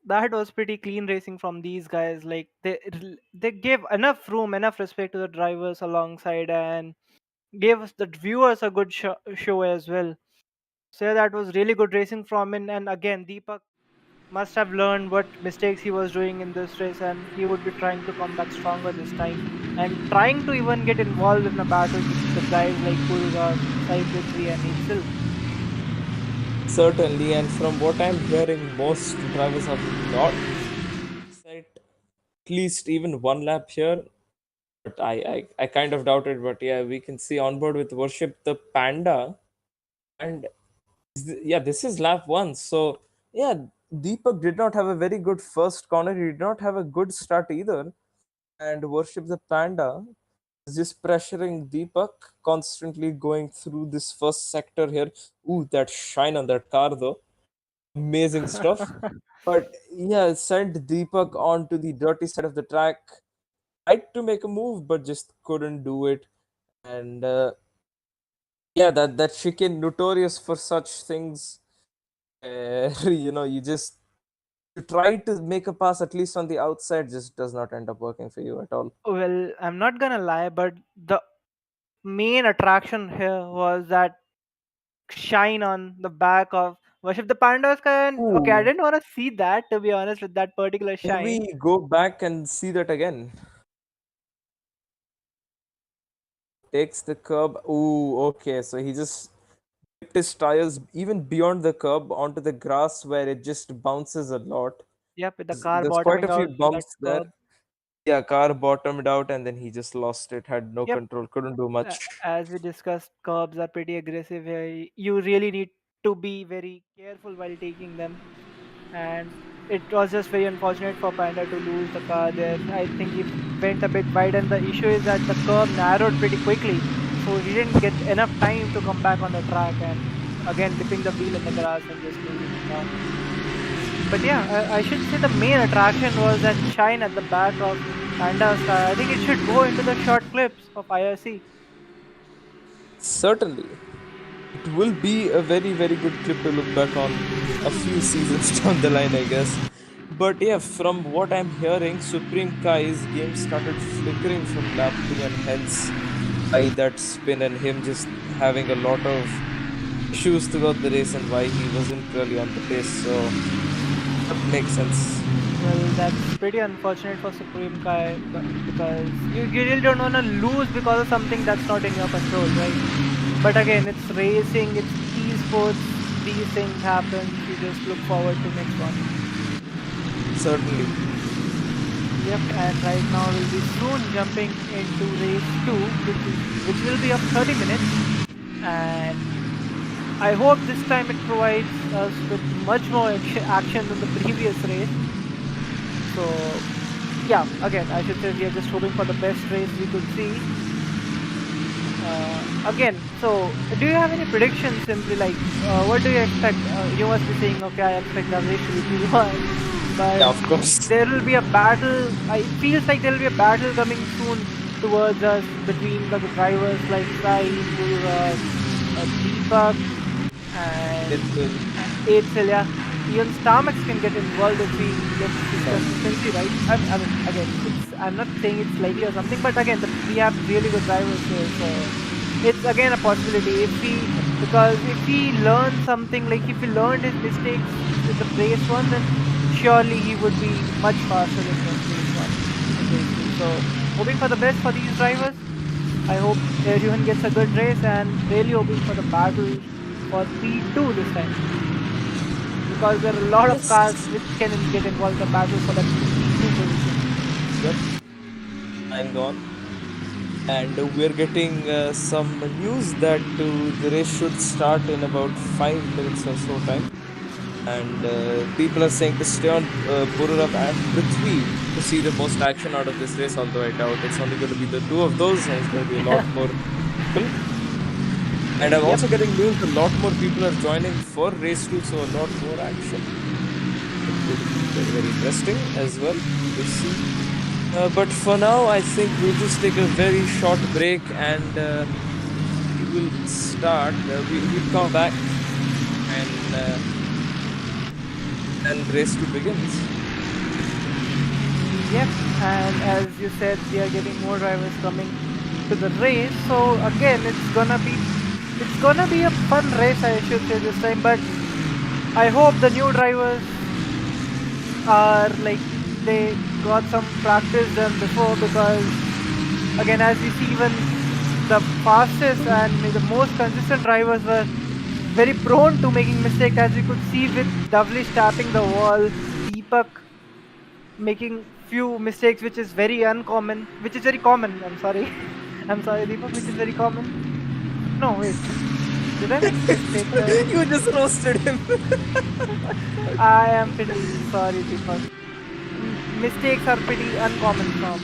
That was pretty clean racing from these guys. Like they gave enough room, enough respect to the drivers alongside, and gave us the viewers a good show as well. So yeah, that was really good racing from him. And again, Deepak must have learned what mistakes he was doing in this race, and he would be trying to come back stronger this time, and trying to even get involved in a battle with the guys like Kurga, Sai Tarun, and Itzel. Certainly, and from what I'm hearing, most drivers have not set at least even one lap here. But I kind of doubt it. But yeah, we can see on board with Worship the Panda. And yeah, this is lap one. So yeah, Deepak did not have a very good first corner. He did not have a good start either. And Worship the Panda is just pressuring Deepak, constantly going through this first sector here. Ooh, that shine on that car though. Amazing stuff. But yeah, sent Deepak onto the dirty side of the track. Tried to make a move, but just couldn't do it. And yeah, that chicane notorious for such things. You try to make a pass at least on the outside, just does not end up working for you at all. Well, I'm not gonna lie, but the main attraction here was that shine on the back of Worship the Pandas. And okay, I Ooh, didn't want to see that, to be honest, with that particular can shine. we go back and see that again? Takes the curb. Ooh, okay. So he just dipped his tires even beyond the curb onto the grass where it just bounces a lot. Yep, with the car There's quite a bottoming few out on that bumps there. curb. Yeah, car bottomed out and then he just lost it, had no Yep, control, couldn't do much. as we discussed, curbs are pretty aggressive here. You really need to be very careful while taking them. And it was just very unfortunate for Panda to lose the car there. I think he went a bit wide, and the issue is that the curve narrowed pretty quickly, so he didn't get enough time to come back on the track, and again dipping the wheel in the grass and just losing the car. But yeah, I should say the main attraction was that shine at the back of Panda's car. I think it should go into the short clips of IRC. Certainly. It will be a very, very good clip to look back on a few seasons down the line, I guess. But yeah, from what I'm hearing, Supreme Kai's game started flickering from lap 2, and hence by that spin and him just having a lot of issues throughout the race and why he wasn't really on the pace. So that makes sense. Well, that's pretty unfortunate for Supreme Kai because you really don't want to lose because of something that's not in your control, right? But again, it's racing, it's esports, these things happen. You just look forward to next one. Certainly. Yep, and right now we'll be soon jumping into race 2, which will be of 30 minutes. And I hope this time it provides us with much more action than the previous race. So, yeah, again, I should say we are just hoping for the best race we could see. Again, so do you have any predictions? Simply like, what do you expect? You must be saying, okay, I expect the race to be 2-1. But Yeah, of course. there will be a battle. It feels like there will be a battle coming soon towards us between the drivers like Sai, Deepak, and Eitzil, yeah. Even Starmax can get involved if we get this consistency right. I mean, again, I'm not saying it's likely or something, but again, we have really good drivers here, so it's again a possibility. Because if he learned something, like if he learned his mistakes with the race 1, then surely he would be much faster than the race 1. So, hoping for the best for these drivers. I hope everyone gets a good race, and really hoping for the battle for P2 this time. Because there are a lot of cars which can get involved in the battle for that P2 position. Yep. I'm gone. And we're getting some news that the race should start in about 5 minutes or so time. And people are saying to stay on Purav and Prithvi to see the most action out of this race, although I doubt it's only going to be the two of those, and it's going to be a lot more people. And I'm also getting news a lot more people are joining for race 2, so a lot more action. It could be very, very interesting as well to see. But for now, I think we'll just take a very short break, and we will start. We'll come back and race 2 begins. Yep, and as you said, we are getting more drivers coming to the race. So again, it's gonna be a fun race, I should say this time. But I hope the new drivers are like they got some practice done before, because again, as we see, even the fastest and the most consistent drivers were very prone to making mistakes, as we could see with Dovlish tapping the wall, Deepak making few mistakes, which is very common. I'm sorry, Deepak, which is very common. No, wait. Did I make a mistake? You just roasted him. I am pretty sorry, Deepak. Mistakes are pretty uncommon from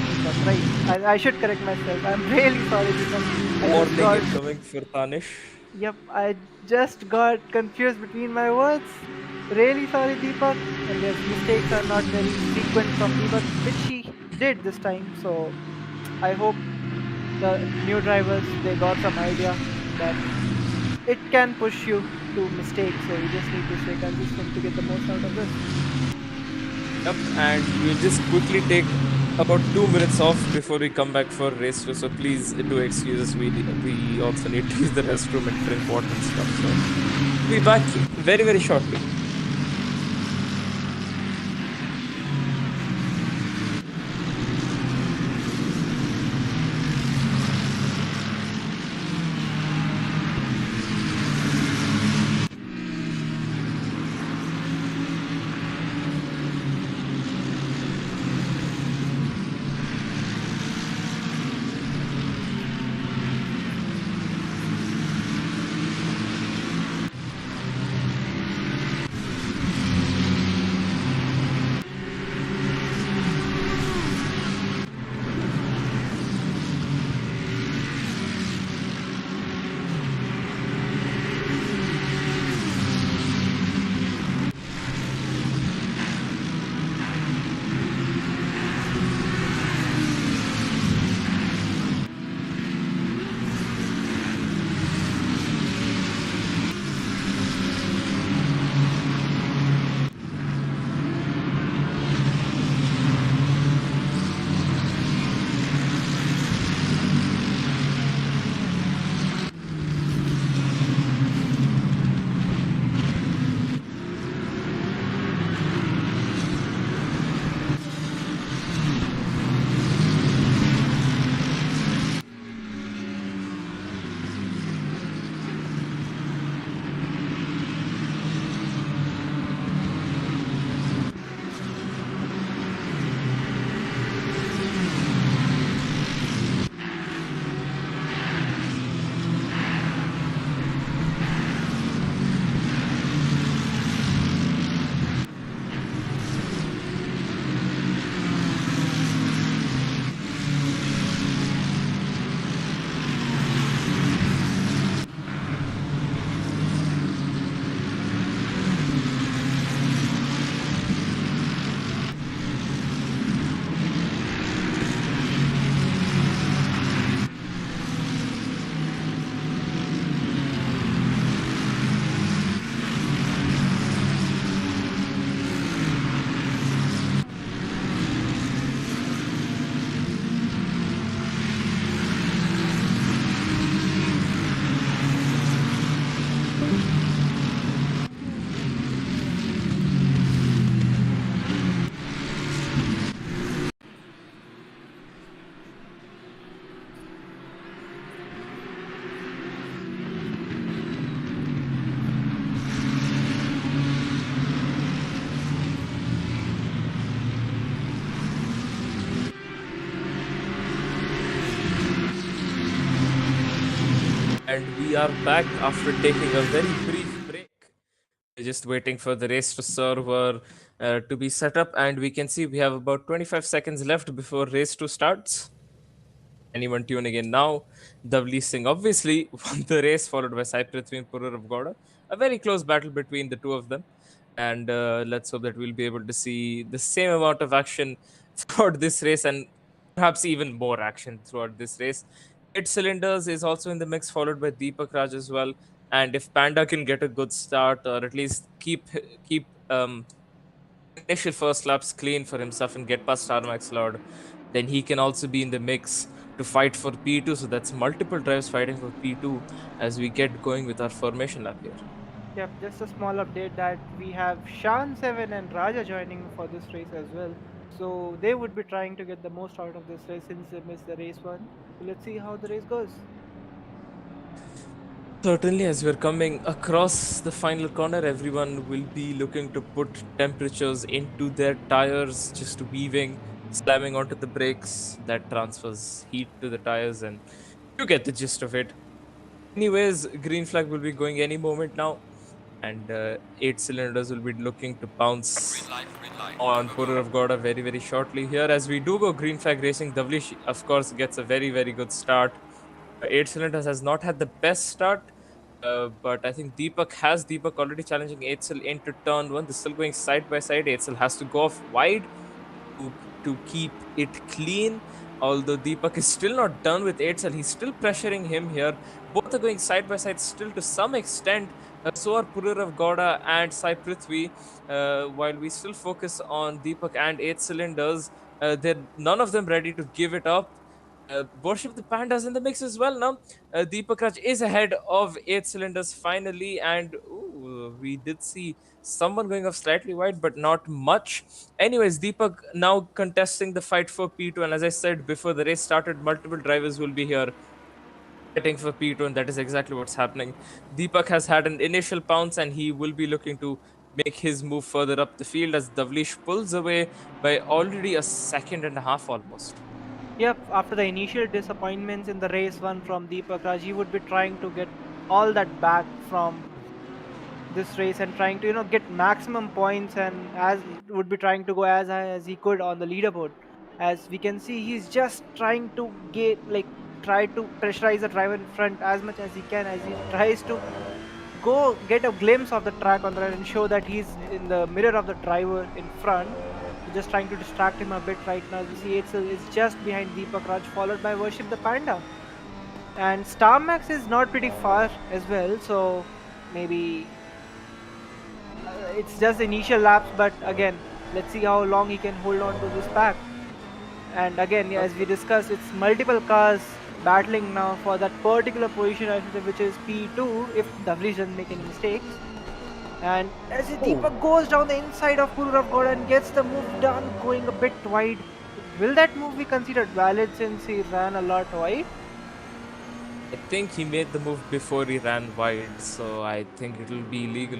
Deepak, right? I should correct myself. I'm really sorry, Deepak. Warning incoming for Tanish. Yep, I just got confused between my words. Really sorry, Deepak. And yes, mistakes are not very frequent from Deepak, which he did this time. So I hope the new drivers, they got some idea that it can push you to mistakes. So you just need to stay consistent to get the most out of this. Yep, and we'll just quickly take about 2 minutes off before we come back for race 2. So please do excuse us. We also need to use the restroom and drink water and stuff. So we'll be back very, very shortly. And we are back after taking a very brief break. We're just waiting for the race to server to be set up, and we can see we have about 25 seconds left before race 2 starts. Anyone tuning in now, Davli Singh obviously won the race, followed by Sai Prithvi and Purur of Gowda. A very close battle between the two of them. And let's hope that we'll be able to see the same amount of action throughout this race and perhaps even more action throughout this race. 8 cylinders is also in the mix, followed by Deepakraj as well. And if Panda can get a good start or at least keep initial first laps clean for himself and get past Starmax Lord, then he can also be in the mix to fight for P2. So that's multiple drives fighting for P2 as we get going with our formation lap here. Yep, just a small update that we have Shan 7 and Raja joining for this race as well. So they would be trying to get the most out of this race since they missed the race one. So let's see how the race goes. Certainly, as we're coming across the final corner, everyone will be looking to put temperatures into their tires, just weaving, slamming onto the brakes. That transfers heat to the tires, and you get the gist of it. Anyways, green flag will be going any moment now, and 8 cylinders will be looking to bounce Green light. on Purur of Gowda very, very shortly here. As we do go green flag racing, Davlish, of course, gets a very, very good start. 8 cylinders has not had the best start, but I think Deepak already challenging 8 cyl into turn one. They're still going side by side. 8 cyl has to go off wide to keep it clean. Although Deepak is still not done with 8 cyl, he's still pressuring him here. Both are going side by side still to some extent. So are Purur of Gowda and Sai Prithvi. While we still focus on Deepak and 8 cylinders, they're none of them ready to give it up. Worship the Pandas in the mix as well now. Deepakraj is ahead of 8 cylinders finally, and we did see someone going off slightly wide, but not much. Anyways, Deepak now contesting the fight for P2, and as I said before the race started, multiple drivers will be here fighting for P2, and that is exactly what's happening. Deepak has had an initial pounce, and he will be looking to make his move further up the field as Davlish pulls away by already a second and a half almost. Yep, after the initial disappointments in the race one from Deepakraj, he would be trying to get all that back from this race and trying to get maximum points, and as would be trying to go as high as he could on the leaderboard. As we can see, he's just trying to try to pressurize the driver in front as much as he can, as he tries to go get a glimpse of the track on the right and show that he's in the mirror of the driver in front. So just trying to distract him a bit right now. We see Itzel is just behind Deepakraj, followed by Worship the Panda. And Star Max is not pretty far as well, so maybe it's just initial laps, but again, let's see how long he can hold on to this pack. And again, as we discussed, it's multiple cars battling now for that particular position, I should say, which is P2 if Davlish doesn't make any mistakes. And as Deepak goes down the inside of Purur of Gowda and gets the move done, going a bit wide. Will that move be considered valid since he ran a lot wide? I think he made the move before he ran wide, so I think it will be illegal.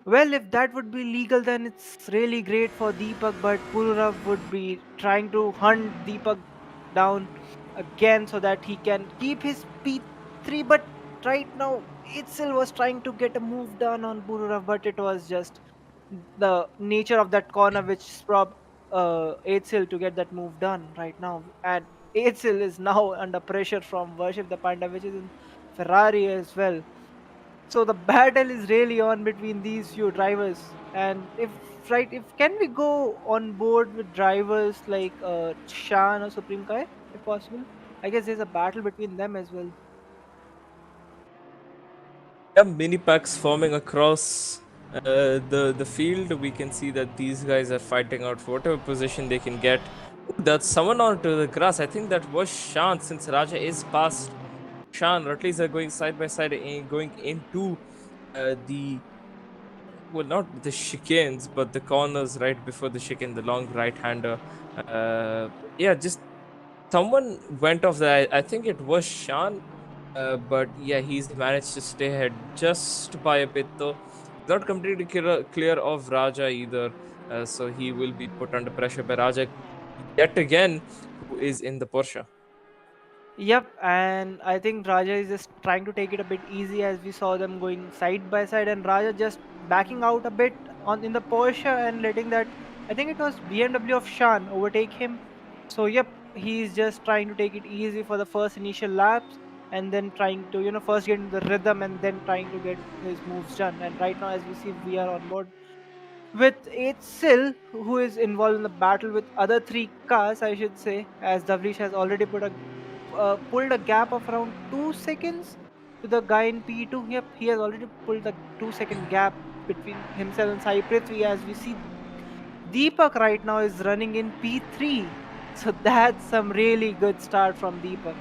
Well, if that would be legal, then it's really great for Deepak, but Pururav would be trying to hunt Deepak down again so that he can keep his P3. But right now, Itzel was trying to get a move done on Pururav, but it was just the nature of that corner which stopped Itzel to get that move done right now. And Itzel is now under pressure from Worship the Panda, which is in Ferrari as well. So the battle is really on between these few drivers. And if can we go on board with drivers like Shan or Supreme Kai if possible? I guess there's a battle between them as well. Yeah, mini packs forming across the field. We can see that these guys are fighting out for whatever position they can get. Ooh, that's someone onto the grass. I think that was Shan, since Raja is past Shan, or at least they're going side by side, going into the not the chicanes, but the corners right before the chicane, the long right hander. Yeah, just someone went off there. I think it was Shan, but yeah, he's managed to stay ahead just by a bit though. Not completely clear of Raja either, so he will be put under pressure by Raja yet again, who is in the Porsche. Yep, and I think Raja is just trying to take it a bit easy as we saw them going side by side, and Raja just backing out a bit on in the Porsche and letting that, I think it was BMW of Shan overtake him. So yep, he's just trying to take it easy for the first initial laps and then trying to first get into the rhythm and then trying to get his moves done. And right now, as we see, we are on board with Sil, who is involved in the battle with other three cars, I should say, as Davlish has already pulled a gap of around 2 seconds to the guy in P2. Yep, he has already pulled the 2 second gap between himself and Sai Prithvi. As we see, Deepak right now is running in P3. So that's some really good start from Deepak.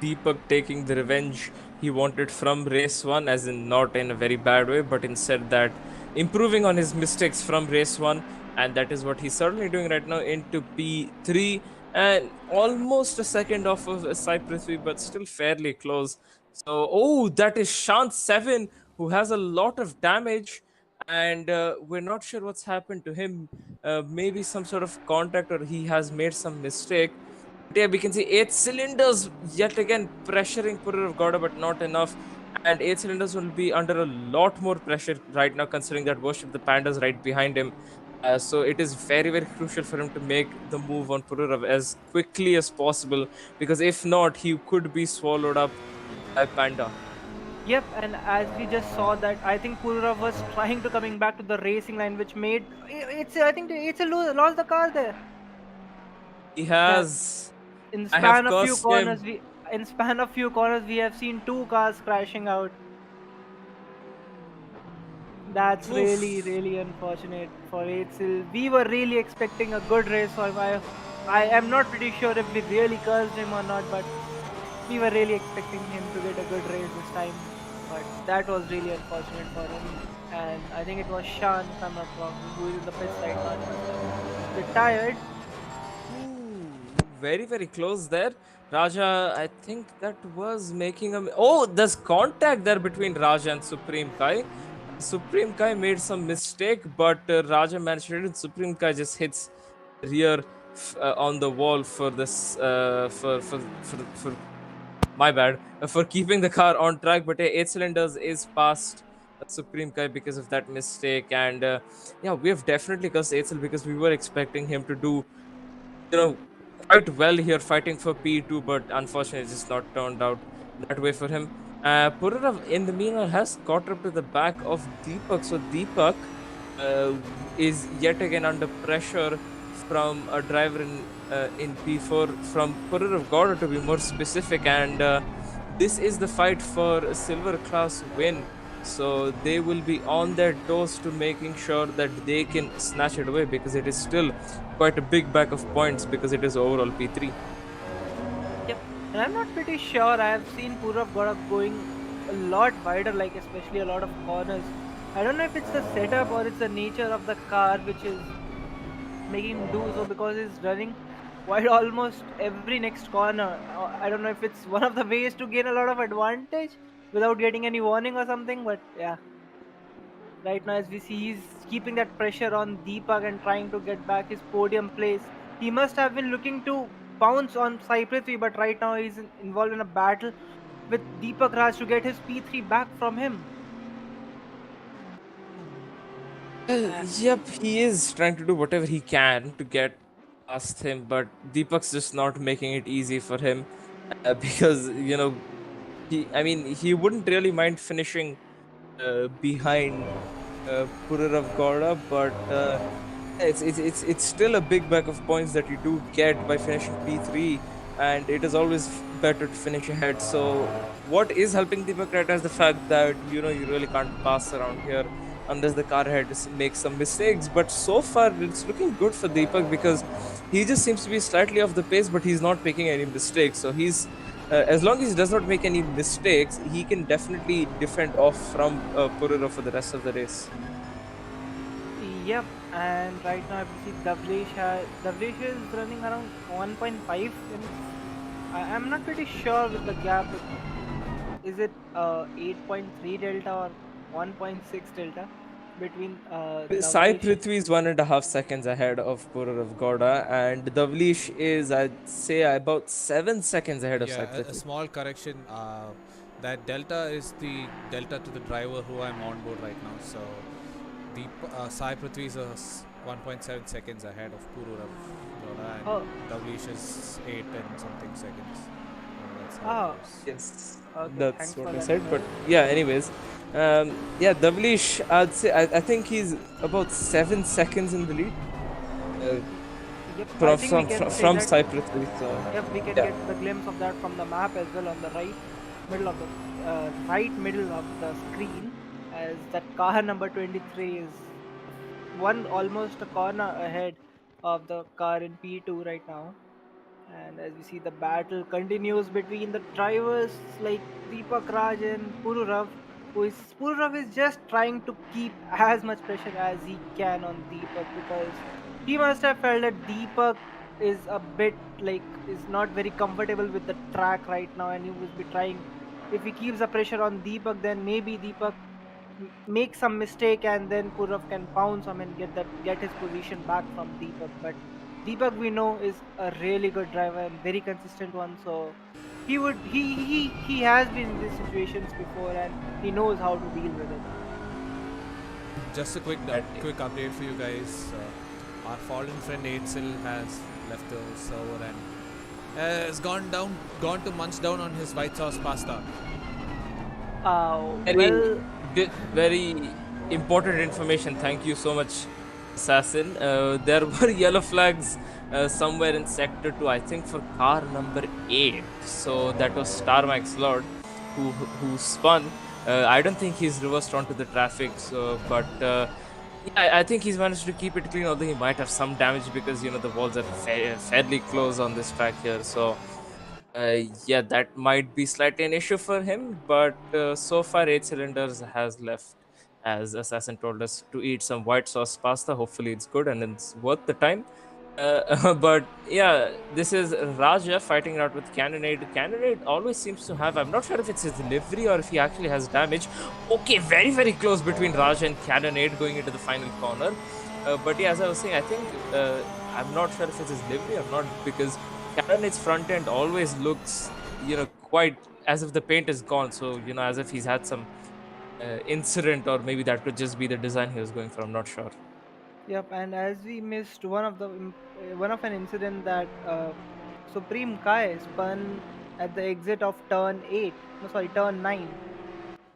Deepak taking the revenge he wanted from race 1, as in not in a very bad way, but instead that improving on his mistakes from race 1, and that is what he's certainly doing right now into P3, and almost a second off of Sai Prithvi, but still fairly close. So, oh, that is Shant 7, who has a lot of damage, and we're not sure what's happened to him. Maybe some sort of contact, or he has made some mistake. But yeah, we can see 8 cylinders yet again pressuring Purur of Gowda, but not enough. And 8 cylinders will be under a lot more pressure right now, considering that Worship the Pandas right behind him. So it is very, very crucial for him to make the move on Pururav as quickly as possible, because if not, he could be swallowed up by Panda. Yep, and as we just saw that, I think Pururav was trying to coming back to the racing line, which made it's. I think it's a lost the car there. He That has. in I have span of few cursed corners him. we in span of few corners we have seen two cars crashing out. That's really Oof. really unfortunate for Eitzel. We were really expecting a good race for him. I am not pretty sure if we really cursed him or not, but we were really expecting him to get a good race this time. But that was really unfortunate for him. And I think it was Shan, if I'm not wrong, who is in the pits right now and must have retired. Ooh, very, very close there. Raja, I think that was making a. Oh, there's contact there between Raja and Supreme Kai. Supreme Kai made some mistake, but Raja managed it, and Supreme Kai just hits rear on the wall for this for my bad for keeping the car on track. But 8 cylinders is past Supreme Kai because of that mistake, and yeah, we have definitely cursed 8 because we were expecting him to do, you know, quite well here fighting for P2, but unfortunately, it's just not turned out that way for him. Pururav, in the meanwhile, has caught up to the back of Deepak. So Deepak uh, is yet again under pressure from a driver in P4, from Pururav Gowda to be more specific, and this is the fight for a silver class win. So they will be on their toes to making sure that they can snatch it away, because it is still quite a big back of points, because it is overall P3. Yep. And I'm not pretty sure. I have seen Purav Gorak going a lot wider, like especially a lot of corners. I don't know if it's the setup or it's the nature of the car which is making him do so, because he's running wide almost every next corner. I don't know if it's one of the ways to gain a lot of advantage without getting any warning or something, but yeah. Right now, as we see, he's keeping that pressure on Deepak and trying to get back his podium place. He must have been looking to pounce on Sai Prithvi, but right now he's involved in a battle with Deepakraj to get his P3 back from him. Well, Uh, yep, he is trying to do whatever he can to get past him, but Deepak's just not making it easy for him, because, I mean, he wouldn't really mind finishing behind Pururav Gowda, but it's still a big bag of points that you do get by finishing P3, and it is always better to finish ahead. So what is helping Deepak right now is the fact that, you really can't pass around here unless the car head makes some mistakes. But so far it's looking good for Deepak, because he just seems to be slightly off the pace, but he's not making any mistakes. So he's as long as he does not make any mistakes, he can definitely defend off from Purura for the rest of the race. yep, and right now we see Davlesh is running around 1.5. I'm not pretty sure with the gap. Is it 8.3 delta or 1.6 delta? between Sai Davlish. Prithvi is 1.5 seconds ahead of Purav Gowda, and Davlish is, I'd say, about 7 seconds ahead of Sai Yeah, a Prithvi. small correction. That delta is the delta to the driver who I'm on board right now. So the Sai Prithvi is 1.7 seconds ahead of Pururav Gowda, and Oh, Davlish is 8 and something seconds. That's how ah, it goes. Yes, okay. that's Thanks what for I that said. But info. yeah, anyways, yeah, Davlish, I'd say, I think he's about 7 seconds in the lead uh, Yep, I from, think we from, can from, say from that. Sai Prithvi. So, Yep, we can yeah. get the glimpse of that from the map as well on the middle of the right middle of the screen, as that car number 23 is one almost a corner ahead of the car in P2 right now. And as we see, the battle continues between the drivers like Deepakraj and Pururav is just trying to keep as much pressure as he can on Deepak, because he must have felt that Deepak is a bit like is not very comfortable with the track right now, and he will be trying. If he keeps the pressure on Deepak, then maybe Deepak make some mistake, and then Purav can pounce him and get his position back from Deepak. But Deepak, we know, is a really good driver and very consistent one. So he has been in these situations before, and he knows how to deal with it. Just a quick update for you guys. Our fallen friend Aidsel has left the server and has gone to munch down on his white sauce pasta. Very, Well, very important information. Thank you so much, Assassin. There were yellow flags somewhere in Sector 2, I think for car number 8. So that was Star Max Lord who spun. I don't think he's reversed onto the traffic, so but yeah, I think he's managed to keep it clean, although he might have some damage because the walls are fairly close on this track here. So yeah, that might be slightly an issue for him, but so far 8 cylinders has left, as Assassin told us, to eat some white sauce pasta. Hopefully it's good and it's worth the time. But yeah, this is Raja fighting it out with Cannonade. Cannonade always seems to have, I'm not sure if it's his delivery or if he actually has damage. Okay, very, very close between Raja and Cannonade going into the final corner. But yeah, as I was saying, I think I'm not sure if it's his delivery or not, because Cannon's front end always looks, quite as if the paint is gone. So, as if he's had some incident, or maybe that could just be the design he was going for. I'm not sure. yep. And as we missed one of an incident that Supreme Kai spun at the exit of turn 8. No, sorry, turn 9.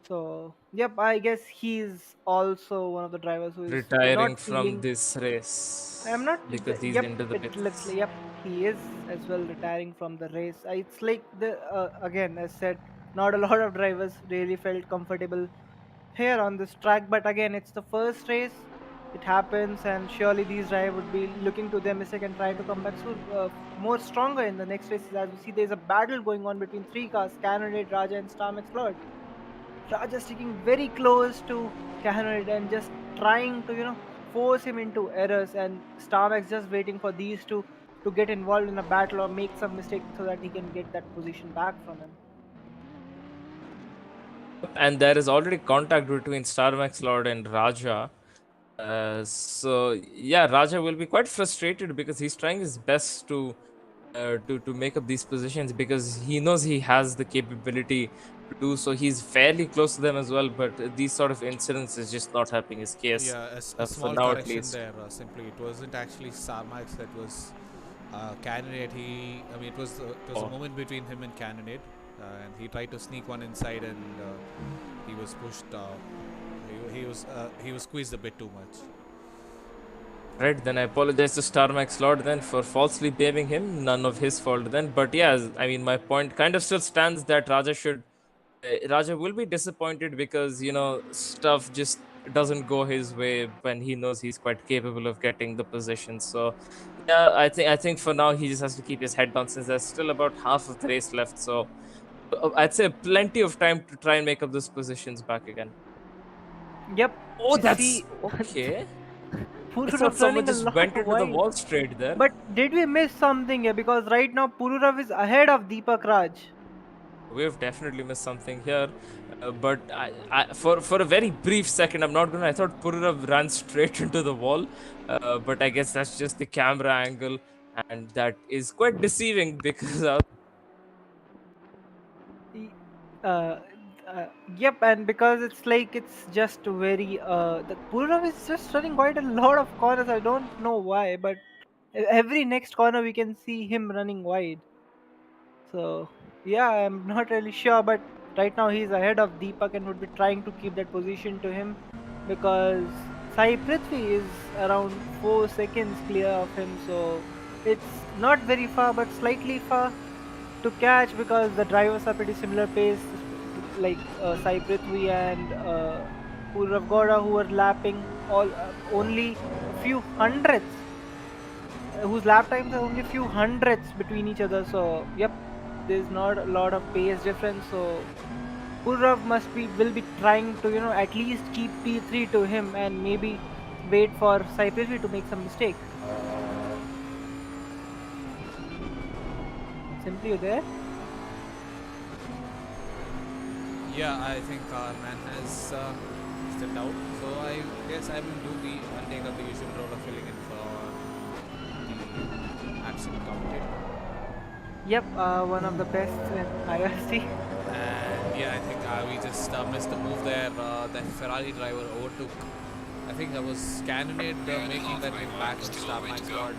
So, yep, I guess he's also one of the drivers who is not Retiring from feeling. this I'm race not. because he's Yep, into the it looks like. pits. Yep, he is as well retiring from the race. It's like the again, as said, not a lot of drivers really felt comfortable here on this track. But again, it's the first race. It happens, and surely these drivers would be looking to their mistake and try to come back more stronger in the next races. As we see, there's a battle going on between three cars: Cannonade, Raja, and Star Lord. Raja sticking very close to Cannonade and just trying to, force him into errors, and Starmax just waiting for these two to get involved in a battle or make some mistake so that he can get that position back from him. And there is already contact between Starmax Lord and Raja. So yeah, Raja will be quite frustrated because he's trying his best to make up these positions, because he knows he has the capability to do so. He's fairly close to them as well, but these sort of incidents is just not helping his case Yeah, a for small now at correction least. there. Simply, it wasn't actually Sarmax that was candidate. I mean, it was a Oh. moment between him and candidate, and he tried to sneak one inside, and he was pushed. He was squeezed a bit too much. Right, then I apologize to Starmax Lord then for falsely blaming him. None of his fault then. But yeah, I mean, my point kind of still stands that Raja will be disappointed because stuff just doesn't go his way when he knows he's quite capable of getting the position. So yeah, I think for now he just has to keep his head down, since there's still about half of the race left. So I'd say plenty of time to try and make up those positions back again. Yep, Oh, we that's see okay. I thought Pururav someone running a just lot went into the wide. wall straight there. But did we miss something here? Because right now Pururav is ahead of Deepak Raj. we've definitely missed something here. But for a very brief second, I'm not gonna. I thought Pururav ran straight into the wall, but I guess that's just the camera angle, and that is quite deceiving because Y- Uh, yep, and because it's like it's just very the Purav is just running quite a lot of corners. I don't know why, but every next corner we can see him running wide. So yeah, I'm not really sure, but right now he's ahead of Deepak and would be trying to keep that position to him because Sai Prithvi is around 4 seconds clear of him. So it's not very far, but slightly far to catch because the drivers are pretty similar pace, like Sai Prithvi and Purav Gowda, who are lapping all only a few hundredths, whose lap times are only a few hundredths between each other. So yep, there's not a lot of pace difference. So Purav must be will be trying to at least keep P3 to him and maybe wait for Sai Prithvi to make some mistake. Simply you there? Yeah, I think our man has stepped out. So I guess I will take up the usual role of filling in for the absent commentator. Yep, one of the best in IRC. And yeah, I think we just missed the move there. That Ferrari driver overtook. I think that was Cannonade making that move back on Starmax squad.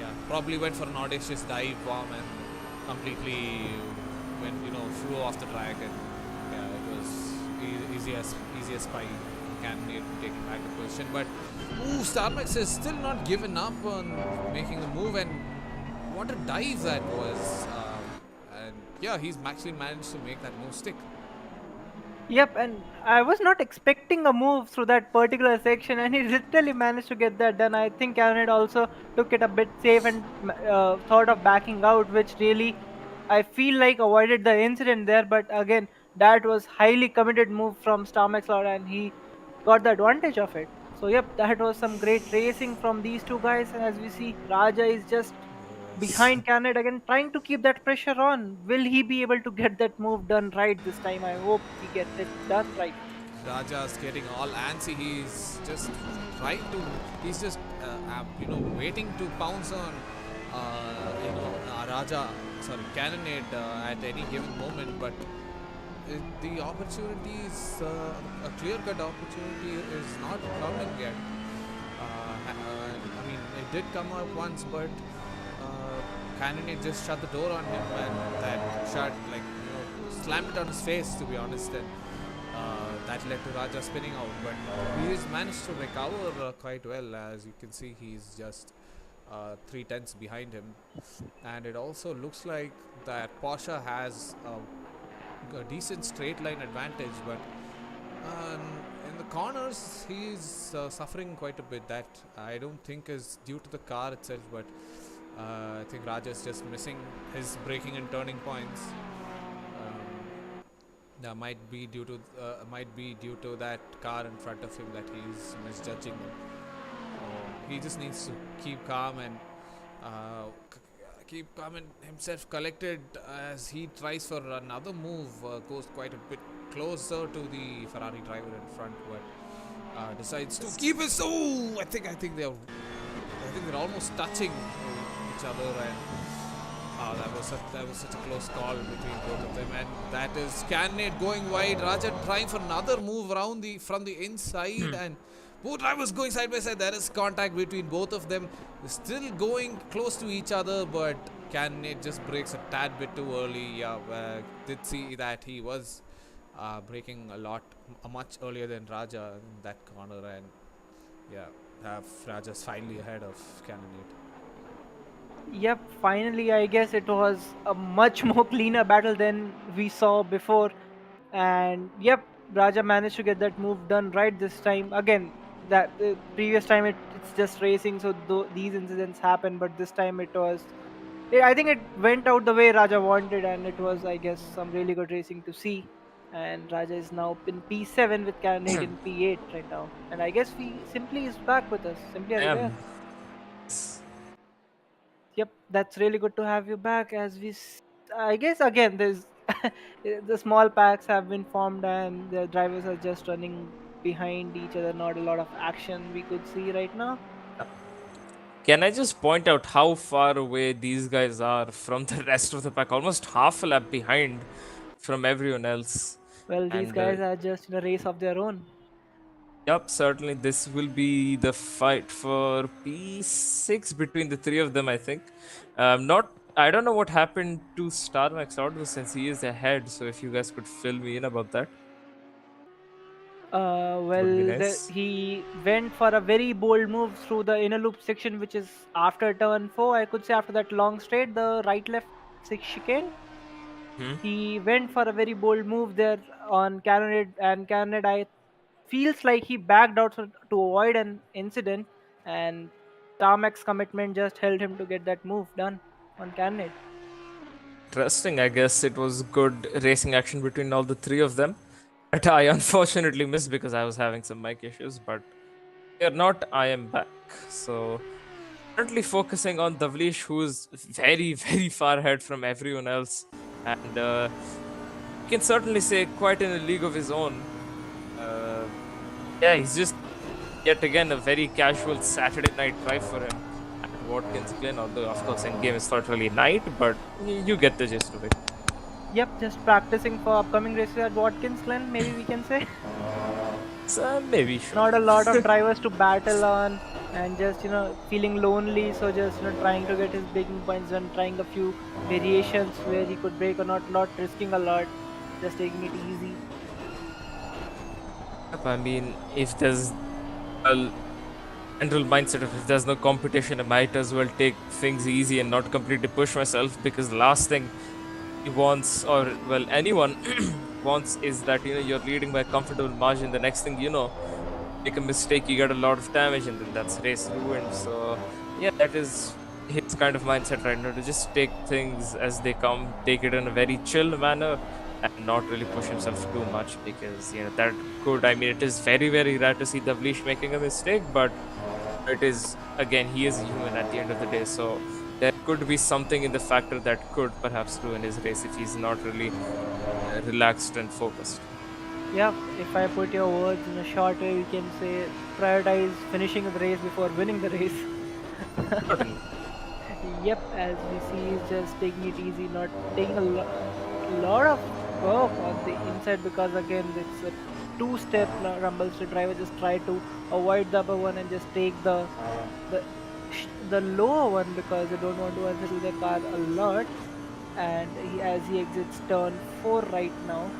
Yeah, probably went for an audacious dive bomb and completely went, flew off the track, and yeah, it was easiest by Cannonade taking back the position. But Starmax has still not given up on making the move, and what a dive that was. And yeah, he's actually managed to make that move stick. Yep, and I was not expecting a move through that particular section, and he literally managed to get that done. I think Cabinet also took it a bit safe and thought of backing out, which really I feel like avoided the incident there. But again, that was highly committed move from Starmax Lord, and he got the advantage of it. So yep, that was some great racing from these two guys. And as we see, Raja is just behind Canada again, trying to keep that pressure on. Will he be able to get that move done right this time? I hope he gets it done right. Raja's getting all antsy. He's just trying to. He's just waiting to pounce on Raja. Sorry, Cannonade at any given moment, but the opportunity is a clear-cut opportunity is not coming yet. I mean, it did come up once, but Cannonade just shut the door on him, and that shot slammed it on his face, to be honest. And that led to Raja spinning out, but he's managed to recover quite well. As you can see, he's just 3/10 behind him, and it also looks like that Porsche has a decent straight line advantage, but in the corners he's suffering quite a bit. That I don't think is due to the car itself, but I think Raja is just missing his braking and turning points. That might be due to that car in front of him that he's misjudging. He just needs to keep calm and himself collected as he tries for another move. Goes quite a bit closer to the Ferrari driver in front, but decides to keep his. I think they're almost touching each other, and that was such a close call between both of them, and that is Cannonade going wide. Raja trying for another move from the inside, and both drivers going side by side. There is contact between both of them. They're still going close to each other, but Cannonade just breaks a tad bit too early. Did see that he was braking much earlier than Raja in that corner, and Raja's finally ahead of Cannonade. Yep, finally, I guess it was a much more cleaner battle than we saw before. And yep, Raja managed to get that move done right this time. Again, that previous time it's just racing, so these incidents happen, but this time it was. I think it went out the way Raja wanted, and it was, I guess, some really good racing to see. And Raja is now in P7 with Cannonade in P8 right now. And I guess we Simply is back with us. Simply, are you there? Yep, that's really good to have you back. I guess again, there's The small packs have been formed and the drivers are just running behind each other. Not a lot of action we could see right now. Can I just point out how far away these guys are from the rest of the pack? Almost half a lap behind from everyone else. Well, these And guys are just in a race of their own. yup, certainly this will be the fight for P6 between the three of them, I think. Not, I don't know what happened to Star Max Auto since he is ahead. So if you guys could fill me in about that, it would be nice. He went for a very bold move through the inner loop section, which is after turn 4. I could say after that long straight, the right left chicane. Hmm? He went for a very bold move there on Cannonade, and Cannonade, I feels like he backed out to avoid an incident, and Tarmac's commitment just helped him to get that move done on Cannonade. Interesting. I guess it was good racing action between all the three of them. But I unfortunately missed because I was having some mic issues. But they're not. I am back. So currently focusing on Davlish, who's very, very far ahead from everyone else, and you can certainly say quite in a league of his own. Uh, yeah, he's just yet again a very casual Saturday night drive for him at Watkins Glen. Although of course in game it's not really night, but you get the gist of it. Yep, just practicing for upcoming races at Watkins Glen, maybe we can say. So maybe sure. Not a lot of drivers to battle on, and just feeling lonely, so just trying to get his breaking points and trying a few variations where he could break or not risking a lot, just taking it easy. I mean, if there's a general mindset of if there's no competition, I might as well take things easy and not completely push myself, because the last thing he wants, or well, anyone wants, is that you're leading by a comfortable margin. The next thing you know, make a mistake, you get a lot of damage, and then that's race ruined. So yeah, that is his kind of mindset right now, to just take things as they come, take it in a very chill manner, and not really push himself too much, because that could, I mean, it is very, very rare to see Davlish making a mistake, but it is, again, he is a human at the end of the day. So there could be something in the factor that could perhaps ruin his race if he's not really relaxed and focused. Yeah, if I put your words in a short way, we can say prioritize finishing the race before winning the race. Certainly. Yep, as we see, he's just taking it easy, not taking a lot of work on the inside, because again, it's a two-step rumble. So driver just try to avoid the upper one and just take the the lower one, because they don't want to unsettle their car a lot. And as he exits turn 4 right now,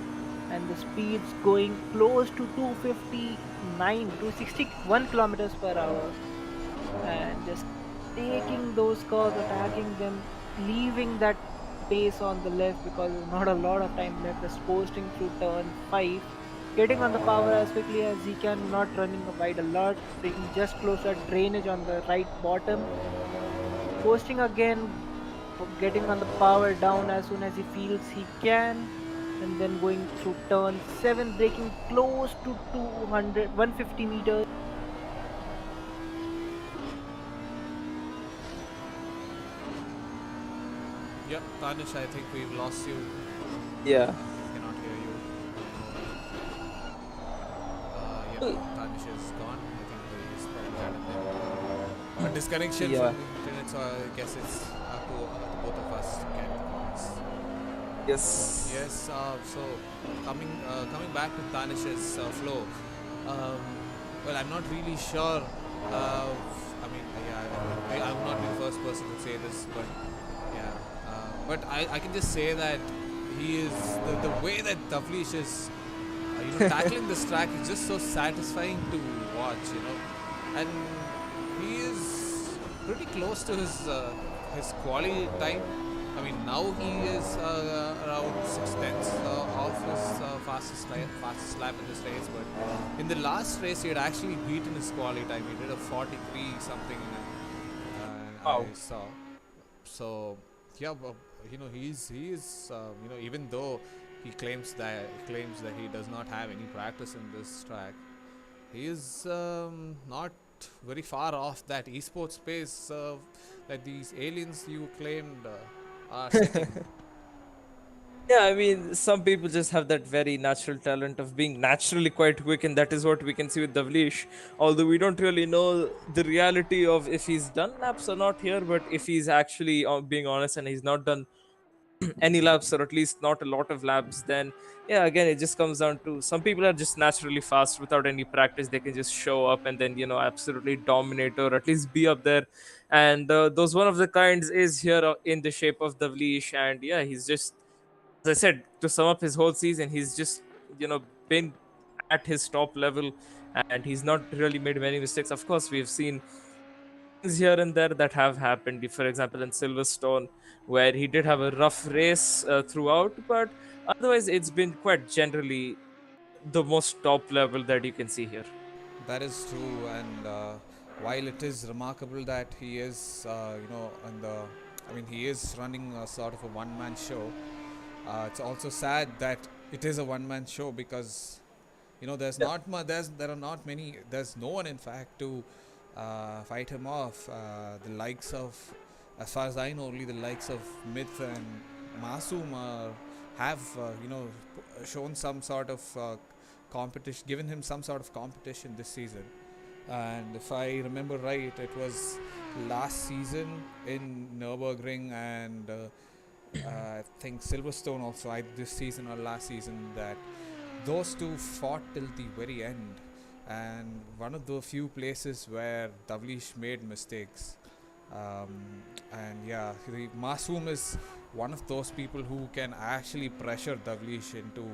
and the speed's going close to 259, 261 kilometers per hour, and just taking those curves, attacking them, leaving that pace on the left, because there's not a lot of time left, just coasting through turn 5, getting on the power as quickly as he can, not running wide a lot, taking just closer drainage on the right bottom, coasting again, getting on the power down as soon as he feels he can, and then going through turn 7, breaking close to 150 meters. Yep, Tanish, I think we've lost you. Yeah. Cannot hear you. Yep, Tanish is gone. I think he's probably had a disconnection Yeah. from the internet, so I guess it's up to both of us to get the points. Yes. Yes, so coming back to Tanish's flow, well, I'm not really sure. I mean, yeah, I'm not the first person to say this, but yeah. But I can just say that he is the way that Davlish is tackling this track is just so satisfying to watch, and he is pretty close to his quality time. I mean, now he is around 6/10 of his fastest lap in this race, but in the last race he had actually beaten his quality time. He did a 43 something, Wow. I saw. So yeah, he is even though he claims that he does not have any practice in this track, he is not very far off that esports space that these aliens you claimed are sitting. Yeah, I mean, some people just have that very natural talent of being naturally quite quick, and that is what we can see with Davlish. Although we don't really know the reality of if he's done laps or not here, but if he's actually being honest and he's not done any laps, or at least not a lot of laps, then yeah, again, it just comes down to some people are just naturally fast without any practice. They can just show up and then, absolutely dominate or at least be up there. And those one of the kinds is here in the shape of Davlish. And yeah, he's just, as I said, to sum up his whole season, he's just, been at his top level, and he's not really made many mistakes. Of course, we've seen things here and there that have happened. For example, in Silverstone, where he did have a rough race throughout, but otherwise, it's been quite generally the most top level that you can see here. That is true, and while it is remarkable that he is, he is running a sort of a one-man show. It's also sad that it is a one-man show because there's Yep. not there are not many. There's no one, in fact, to fight him off. The likes of, as far as I know, only the likes of Myth and Masoom have shown some sort of competition, given him some sort of competition this season. And if I remember right, it was last season in Nürburgring and I think Silverstone also, either this season or last season, that those two fought till the very end. And one of the few places where Davlish made mistakes. And yeah, Masoom is one of those people who can actually pressure Davlish into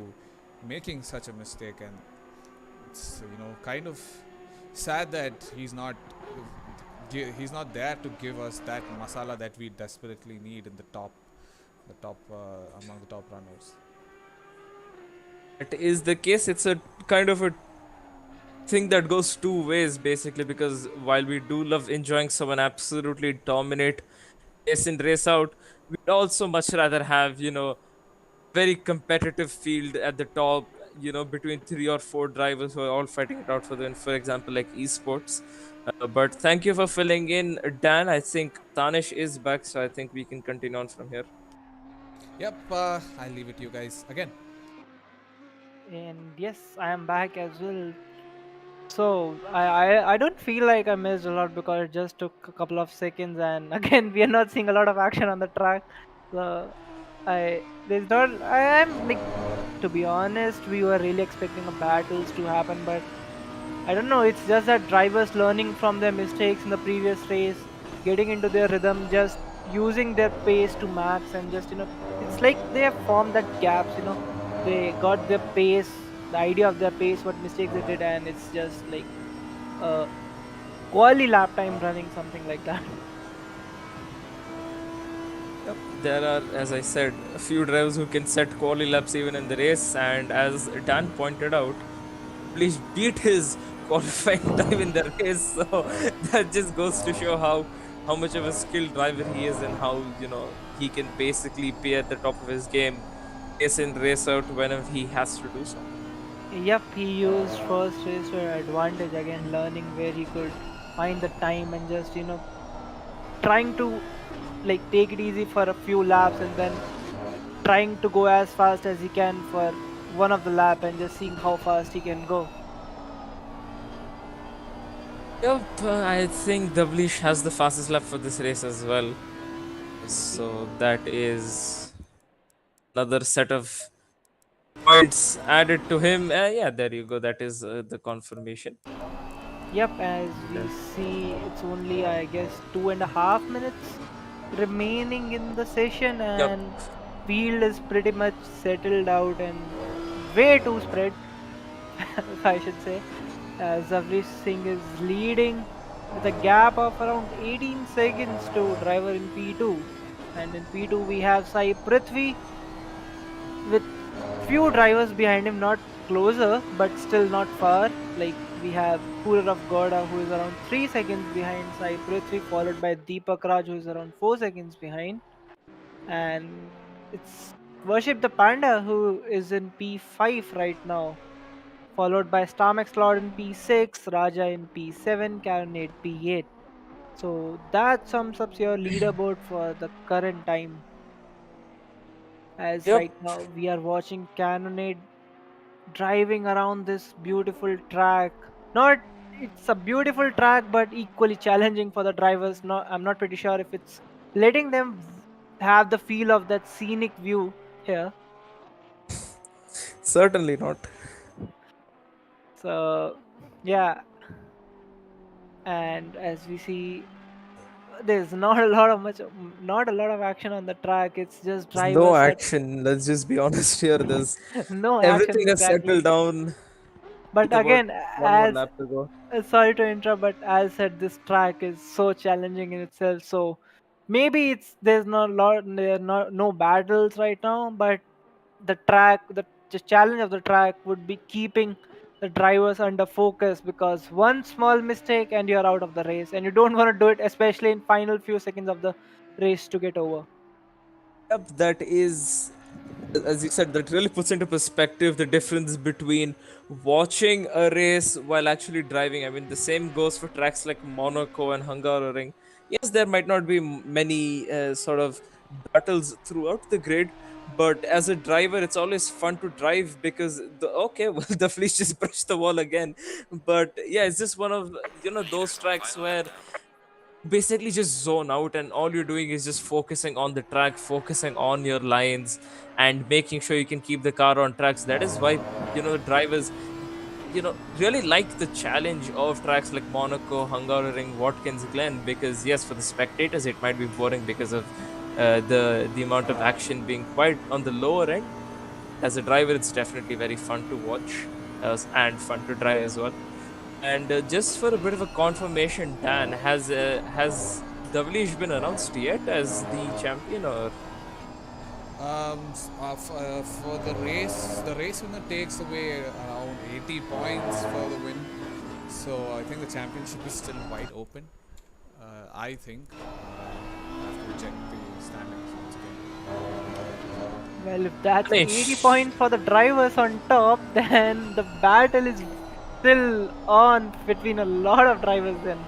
making such a mistake, and it's kind of sad that he's not there to give us that masala that we desperately need in the top among the top runners. It is the case. It's a kind of a thing that goes two ways, basically, because while we do love enjoying someone absolutely dominate race in, race out, we'd also much rather have, very competitive field at the top, between three or four drivers who are all fighting it out for the win, for example, like esports. But thank you for filling in, Dan. I think Tanish is back, so I think we can continue on from here. Yep, I'll leave it to you guys again. And yes, I am back as well. So I don't feel like I missed a lot because it just took a couple of seconds, and again we are not seeing a lot of action on the track. So there's not. I am like, to be honest, we were really expecting a battles to happen, but I don't know. It's just that drivers learning from their mistakes in the previous race, getting into their rhythm, just using their pace to max, and just it's like they have formed that gaps. They got their pace, the idea of their pace, what mistakes they did, and it's just like a quality lap time running, something like that. Yep. There are, as I said, a few drivers who can set quality laps even in the race, and as Dan pointed out, Bleach beat his qualifying time in the race. So that just goes to show how much of a skilled driver he is, and how he can basically be at the top of his game, race in, race out whenever he has to do so. Yep, he used first race for advantage again, learning where he could find the time and just trying to like take it easy for a few laps and then trying to go as fast as he can for one of the lap and just seeing how fast he can go. Yep, I think Doublish has the fastest lap for this race as well. So that is another set of points added to him. Yeah, there you go. That is the confirmation. Yep, as we Yeah. see, it's only I guess 2.5 minutes remaining in the session, Yep. and field is pretty much settled out and way too spread, if I should say. Zavri Singh is leading with a gap of around 18 seconds to driver in P2, and in P2 we have Sai Prithvi with few drivers behind him, not closer but still not far. Like we have Pura of Goda who is around 3 seconds behind Sai Prithvi, followed by Deepakraj who is around 4 seconds behind. And it's Worship the Panda who is in P5 right now, followed by Starmax Lord in P6, Raja in P7, Caronade P8. So that sums up your leaderboard for the current time. as Yep. right now we are watching Cannonade driving around this beautiful track. Not It's a beautiful track, but equally challenging for the drivers. Not I'm not pretty sure if it's letting them have the feel of that scenic view here. Certainly not. So yeah, and as we see, there's not a lot of not a lot of action on the track. It's just There's no drivers at action. Let's just be honest here. There's no action everything has settled exactly. down But with about again, one more as lap to go. sorry to interrupt, but as said, this track is so challenging in itself. So maybe there's no battles right now, but the challenge of the track would be keeping the drivers under focus, because one small mistake and you're out of the race, and you don't want to do it, especially in final few seconds of the race to get over. Yep, that is, as you said, that really puts into perspective the difference between watching a race while actually driving. I mean, the same goes for tracks like Monaco and Hungaroring. Yes, there might not be many sort of battles throughout the grid, but as a driver, it's always fun to drive because okay, well, the fleece just brushed the wall again. But yeah, it's just one of those tracks where basically just zone out and all you're doing is just focusing on the track, focusing on your lines, and making sure you can keep the car on tracks. That is why drivers really like the challenge of tracks like Monaco, Hungaroring, Watkins Glen, because yes, for the spectators it might be boring because of the amount of action being quite on the lower end. As a driver, it's definitely very fun to watch, and fun to drive as well. And just for a bit of a confirmation, Dan, has Davlish been announced yet as the champion, or For the race winner takes away around 80 points for the win. So I think the championship is still wide open. I think. I have to check the standings once again. Well, if that's 80 Anish? points for the drivers on top, then the battle is still on between a lot of drivers then.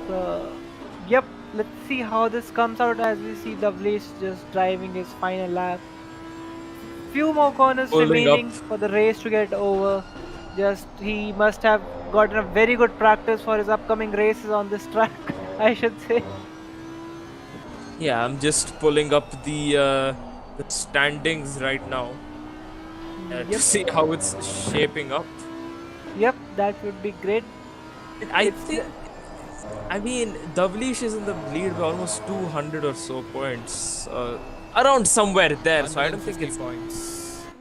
So, yep, let's see how this comes out as we see Davlesh just driving his final lap. Few more corners Holding up? remaining for the race to get over. Just he must have gotten a very good practice for his upcoming races on this track, I should say. Yeah, I'm just pulling up the standings right now to Yep, see how it's shaping up. yep, that would be great. And I It's think, I mean, Davlish is in the lead by almost 200 or so points, around somewhere there. So I don't think 150 it's points.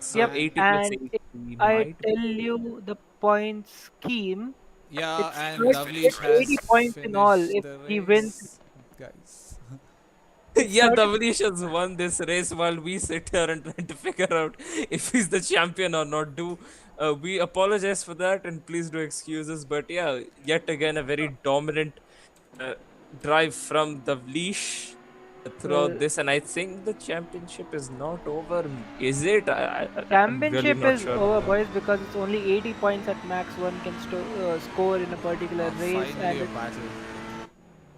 so Yep, 80 plus and 80 if I might tell be. you the point scheme, Yeah, it's and it's Davlish 80 has points in all finished if the he wins. race, guys. It's Yeah, 30. Davlish has won this race while we sit here and trying to figure out if he's the champion or not. Do we apologize for that and please do excuse us. But yeah, yet again a very dominant uh, drive from Davlish throughout Well, this, and I think the championship is not over. Is it? I'm really championship not is sure. over, boys, because it's only 80 points at max one can score in a particular race, Finally and a it's battle.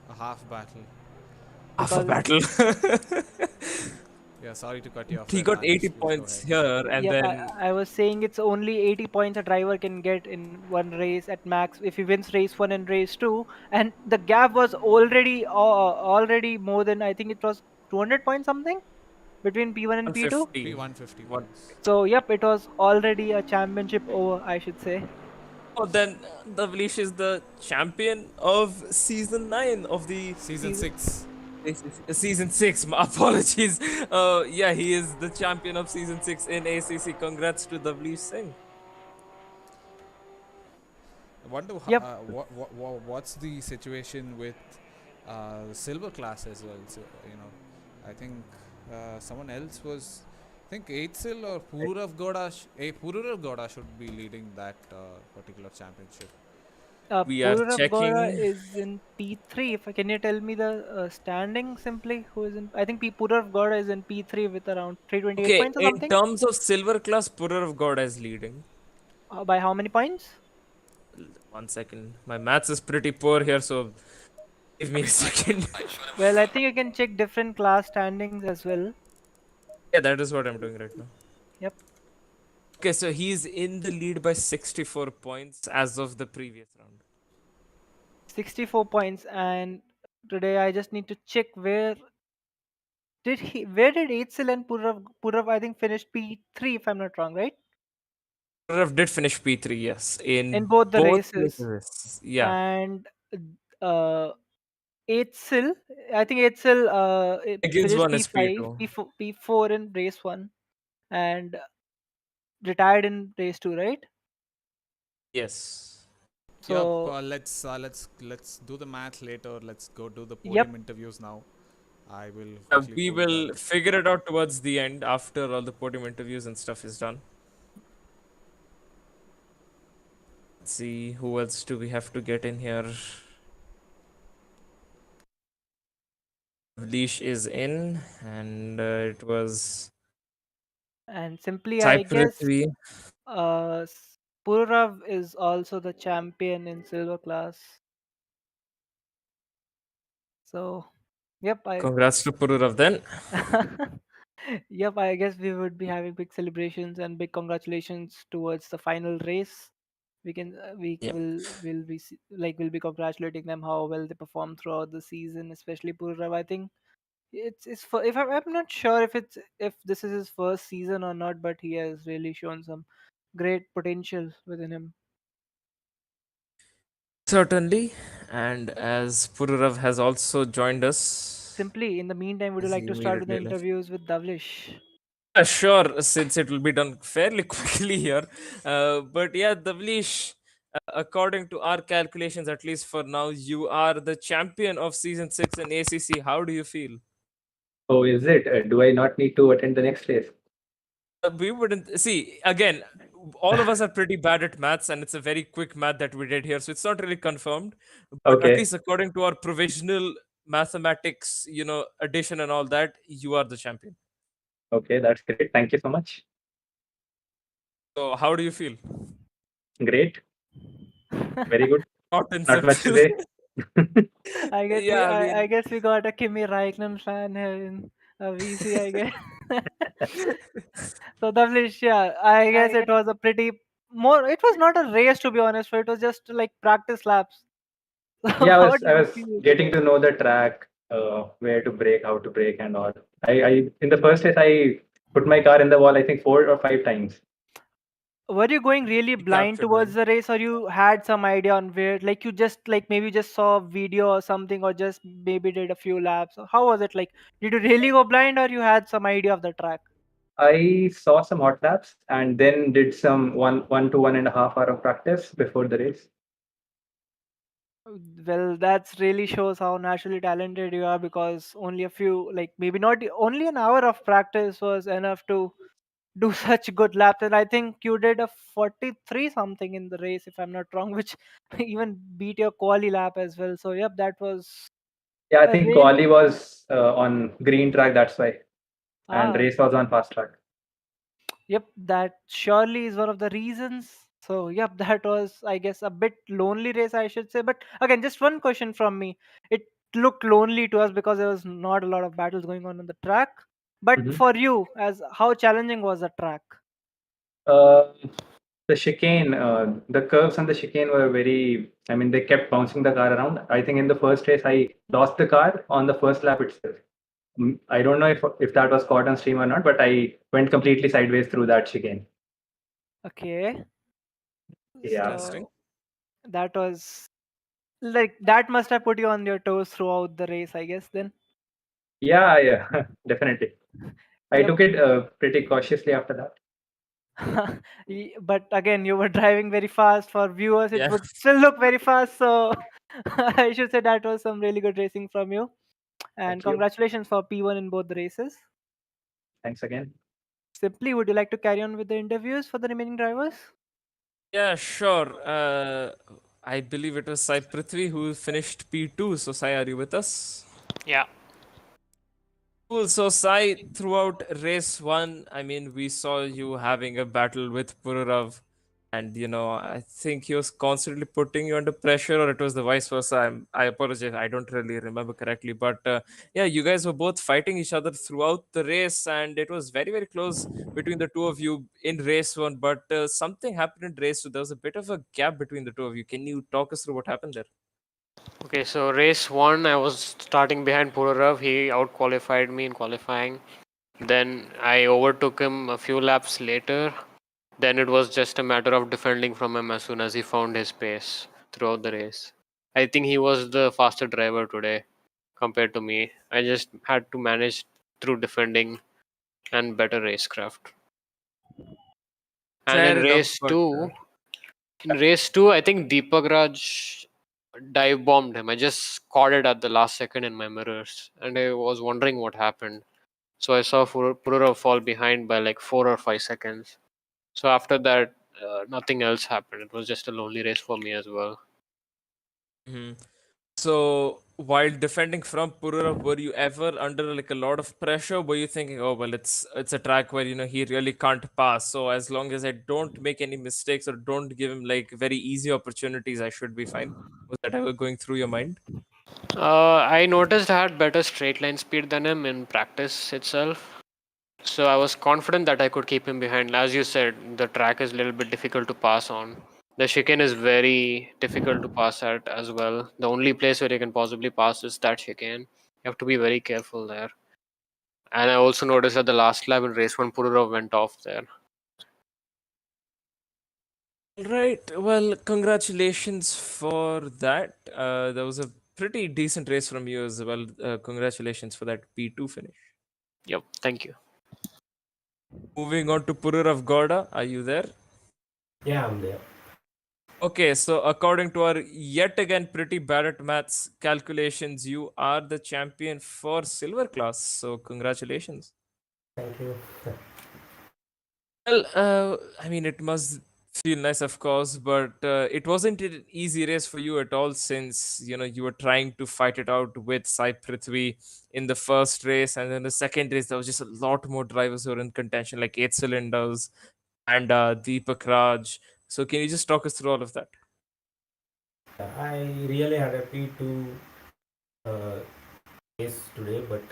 A half battle. Half a because battle. Yeah, sorry to cut you off He there, got 80 Danish. Please go points ahead. here, and yep, then I was saying it's only 80 points a driver can get in one race at max if he wins race one and race two, and the gap was already more than, I think it was 200 points something between P1 and P2. 50, 150. 150 One. points. So yep, it was already a championship over, I should say. Oh, then Davlish is the champion of season 9 of the Season Season 6. season 6. My apologies. Yeah, he is the champion of season 6 in ACC. Congrats to Davlish Singh. I wonder Yep. what's the situation with silver class as well. So, I think someone else was. I think Eitzel or Pururav Goda. Pururav Goda should be leading that particular championship. We are Pururav Gora checking. is in P3. If can you tell me the standing simply? Who is in? I think Pururav Gora is in P3 with around 328 Okay, points or in something. terms of silver class, Purar of God is leading. By how many points? 1 second. My maths is pretty poor here, so give me a second. Well, I think you can check different class standings as well. Yeah, that is what I'm doing right now. Yep. Okay, so he's in the lead by 64 points as of the previous round. 64 points, and today I just need to check where did Eitzel and Purav I think finished P3 if I'm not wrong, right? Purav did finish P3, yes, In in both the both races. races. Yeah, And uh Eitzel, I think Eitzel it against finished one is P5, P2. P4 in race 1 and retired in race 2, right? Yes. Yep. So, Let's do the math later. Let's go do the yep. podium interviews now. I will Yeah, quickly we pull that will up. figure it out towards the end after all the podium interviews and stuff is done. Let's see, who else do we have to get in here? Leash is in, and it was And simply, Sai I guess Prithvi. Purav is also the champion in silver class. So, yep, Congrats to Pururav then. yep, I guess we would be having big celebrations and big congratulations towards the final race. We can we Yep. will be we'll be congratulating them how well they perform throughout the season, especially Purav. I think it's for if I'm not sure if this is his first season or not, but he has really shown some great potential within him. Certainly. And as Pururav has also joined us, Simply, in the meantime, would you as like he to start with the immediately left. interviews with Davlish? Sure, since it will be done fairly quickly here. But yeah, Davlish, according to our calculations, at least for now, you are the champion of season 6 in ACC. How do you feel? Oh, is it? Do I not need to attend the next race? We wouldn't see again. All of us are pretty bad at maths, and it's a very quick math that we did here, so it's not really confirmed. But at Okay. least according to our provisional mathematics, addition and all that, you are the champion. Okay, that's great. Thank you so much. So how do you feel? Great. Very good. Not in Not much to simple. say. Yeah, I I mean, guess we got a Kimi Raikkonen fan here in VC, I guess. So Davlish, yeah, I guess it was a pretty more. It was not a race to be honest, but it was just like practice laps. So Yeah, I how was did I you was feel? getting to know the track, where to brake, how to brake, and all. I in the first race I put my car in the wall. I think 4 or 5 times. Were you going really he blind captured towards well. the race, or you had some idea on where, like you just like maybe just saw a video or something, or just maybe did a few laps? Or how was it like? Did you really go blind, or you had some idea of the track? I saw some hot laps and then did some one to 1.5 hour of practice before the race. Well, that's really shows how naturally talented you are because only a few, like maybe not only an hour of practice was enough to do such good laps. And I think you did a 43 something in the race, if I'm not wrong, which even beat your quali lap as well. So, yep, that was Yeah, I a think really quali was on green track. That's why, and ah race was on fast track. yep, that surely is one of the reasons. So, yep, that was, I guess, a bit lonely race, I should say. But again, just one question from me. It looked lonely to us because there was not a lot of battles going on the track. But Mhm. for you, as how challenging was the track? Uh, the chicane, the curves on the chicane were very. I mean, they kept bouncing the car around. I think in the first race, I lost the car on the first lap itself. I don't know if that was caught on stream or not, but I went completely sideways through that chicane. Okay, Yeah, Interesting. so that was like that must have put you on your toes throughout the race, I guess. Then, yeah, definitely. I yep. took it pretty cautiously after that. But again, you were driving very fast. For viewers, it Yeah. would still look very fast. So I should say that was some really good racing from you. And Thank you. congratulations for P1 in both the races. Thanks again. Simply, would you like to carry on with the interviews for the remaining drivers? Yeah, sure. I believe it was Sai Prithvi who finished P2. So, Sai, are you with us? Yeah. Cool. So, Sai, throughout race 1, I mean, we saw you having a battle with Pururav. and I think he was constantly putting you under pressure, or it was the vice versa. I apologize, I don't really remember correctly, but yeah, you guys were both fighting each other throughout the race, and it was very very close between the two of you in race one. But something happened in race two. There was a bit of a gap between the two of you. Can you talk us through what happened there? Okay, so race one, I was starting behind Pururav. He out qualified me in qualifying. Then I overtook him a few laps later. Then it was just a matter of defending from him as soon as he found his pace throughout the race. I think he was the faster driver today compared to me. I just had to manage through defending and better racecraft. And Fair enough, but in race two, I think Deepakraj dive bombed him. I just caught it at the last second in my mirrors, and I was wondering what happened. So I saw Purura fall behind by like 4 or 5 seconds. So after that, nothing else happened. It was just a lonely race for me as well. Mhm. So while defending from Purura, were you ever under like a lot of pressure? Were you thinking, oh well, it's a track where he really can't pass. So as long as I don't make any mistakes or don't give him like very easy opportunities, I should be fine. Was that ever going through your mind? I noticed I had better straight line speed than him in practice itself. So I was confident that I could keep him behind. As you said, the track is a little bit difficult to pass on. The chicane is very difficult to pass at as well. The only place where you can possibly pass is that chicane. You have to be very careful there. And I also noticed that the last lap in race one, Pururov went off there. Right. Well, congratulations for that. That was a pretty decent race from you as well. Congratulations for that P2 finish. Yep, thank you. Moving on to Pururav Gowda. Are you there? Yeah, I'm there. Okay, so according to our yet again pretty bad at maths calculations, you are the champion for silver class. So congratulations. Thank you. Well, I mean, it must feel nice, of course, but it wasn't an easy race for you at all, since you were trying to fight it out with Sai Prithvi in the first race, and then the second race there was just a lot more drivers who were in contention, like 8 cylinders and Deepakraj. So can you just talk us through all of that? I really had a P2 uh, race today, but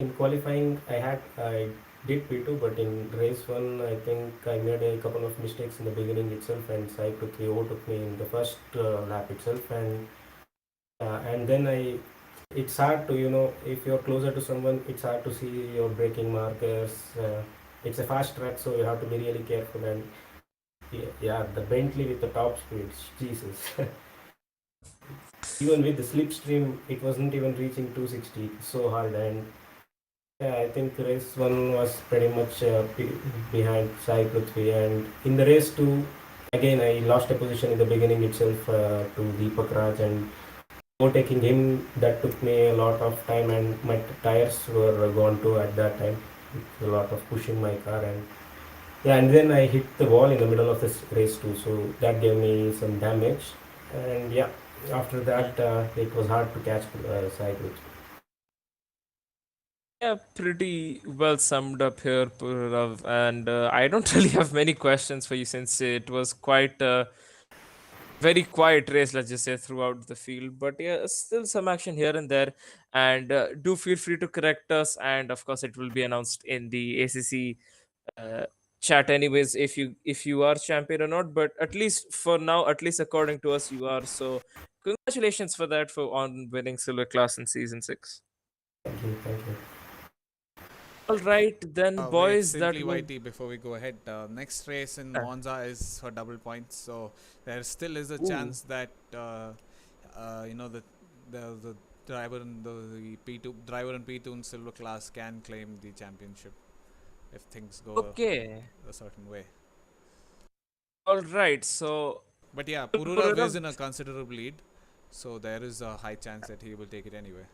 in qualifying, I did P2, but in race one, I think I made a couple of mistakes in the beginning itself, and Sai quickly overtook me in the first lap itself, and then it's hard to if you're closer to someone, it's hard to see your braking markers. It's a fast track, so you have to be really careful, and yeah, the Bentley with the top speed, Jesus. Even with the slipstream, it wasn't even reaching 260. So hard, and yeah, I think race one was pretty much behind Sai Prithvi, and in the race two, again I lost a position in the beginning itself to Deepakraj, and overtaking him, that took me a lot of time, and my tires were gone too at that time. A lot of pushing my car, and yeah, and then I hit the wall in the middle of this race too, so that gave me some damage, and yeah, after that it was hard to catch cycles. Yeah, pretty well summed up here, Purav. And I don't really have many questions for you, since it was quite a very quiet race, let's just say, throughout the field. But yeah, still some action here and there. And do feel free to correct us. And of course, it will be announced in the ACC uh, chat, anyways, if you are champion or not. But at least for now, at least according to us, you are. So congratulations for that, for on winning silver class in season 6. Thank you. All right, then, Wait, boys. That simply was YT, before we go ahead. Next race in uh, Monza is for double points, so there still is a ooh. chance that the driver in the P2 driver in P2 in silver class can claim the championship if things go Okay. a certain way. All right. So, But yeah, Pururav is Pururav, in a considerable lead, so there is a high chance that he will take it anyway.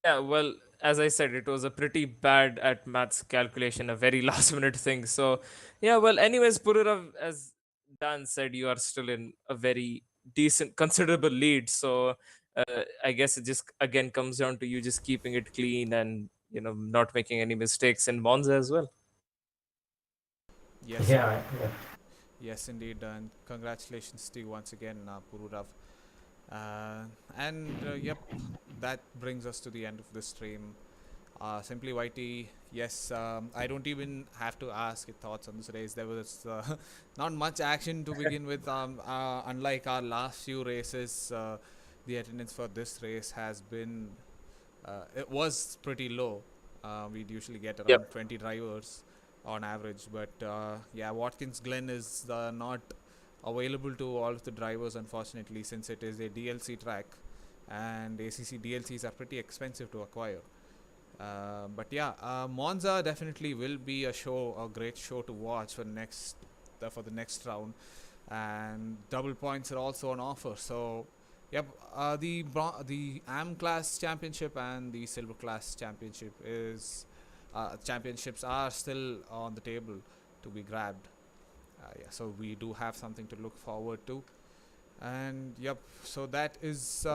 yeah. Well, as I said, it was a pretty bad at maths calculation, a very last minute thing. So, yeah. Well, anyways, Pururav, as Dan said, you are still in a very decent, considerable lead. So, I guess it just again comes down to you just keeping it clean and not making any mistakes in Monza as well. Yes, Yeah, yeah. Yes, indeed, and congratulations to you once again, Pururav. Yep, that brings us to the end of this stream. Simply Whitey, yes, I don't even have to ask your thoughts on this race. There was not much action to begin with. Unlike our last few races, the attendance for this race has been, it was pretty low. We'd usually get around Yep. 20 drivers on average, but yeah, Watkins Glen is not available to all of the drivers, unfortunately, since it is a DLC track, and ACC DLCs are pretty expensive to acquire. But yeah, Monza definitely will be a great show to watch for the next round, and double points are also on offer. So, yep, the AM class championship and the silver class championship championships are still on the table to be grabbed. Yeah, so we do have something to look forward to, and yep, so that is.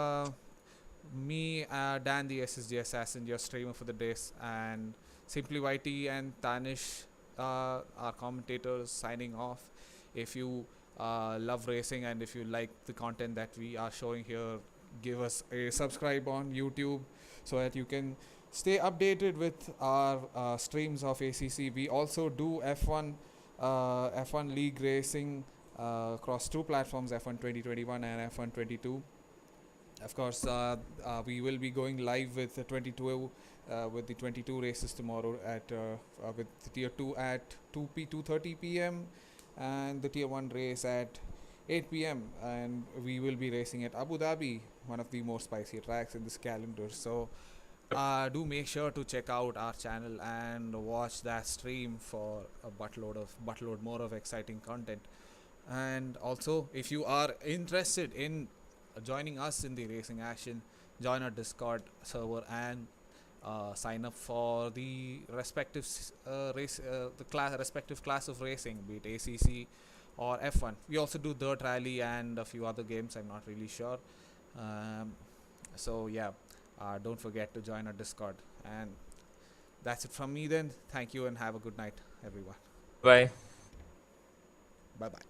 Me, Dan the SSG Assassin, your streamer for the days, and Simply YT and Tanish, our commentators, signing off. If you love racing and if you like the content that we are showing here, give us a subscribe on YouTube so that you can stay updated with our streams of ACC. We also do F1 League racing across two platforms, F1 2021 and F1 22. Of course, we will be going live with the 22 races tomorrow with the tier 2 at 2:30 p.m. and the tier 1 race at 8 p.m. and we will be racing at Abu Dhabi, one of the more spicy tracks in this calendar. So do make sure to check out our channel and watch that stream for a buttload more of exciting content. And also, if you are interested in joining us in the racing action, join our Discord server and sign up for the respective respective class of racing, be it ACC or F1. We also do dirt rally and a few other games. I'm not really sure. So yeah, don't forget to join our Discord. And that's it from me then. Thank you and have a good night, everyone. Bye. Bye bye.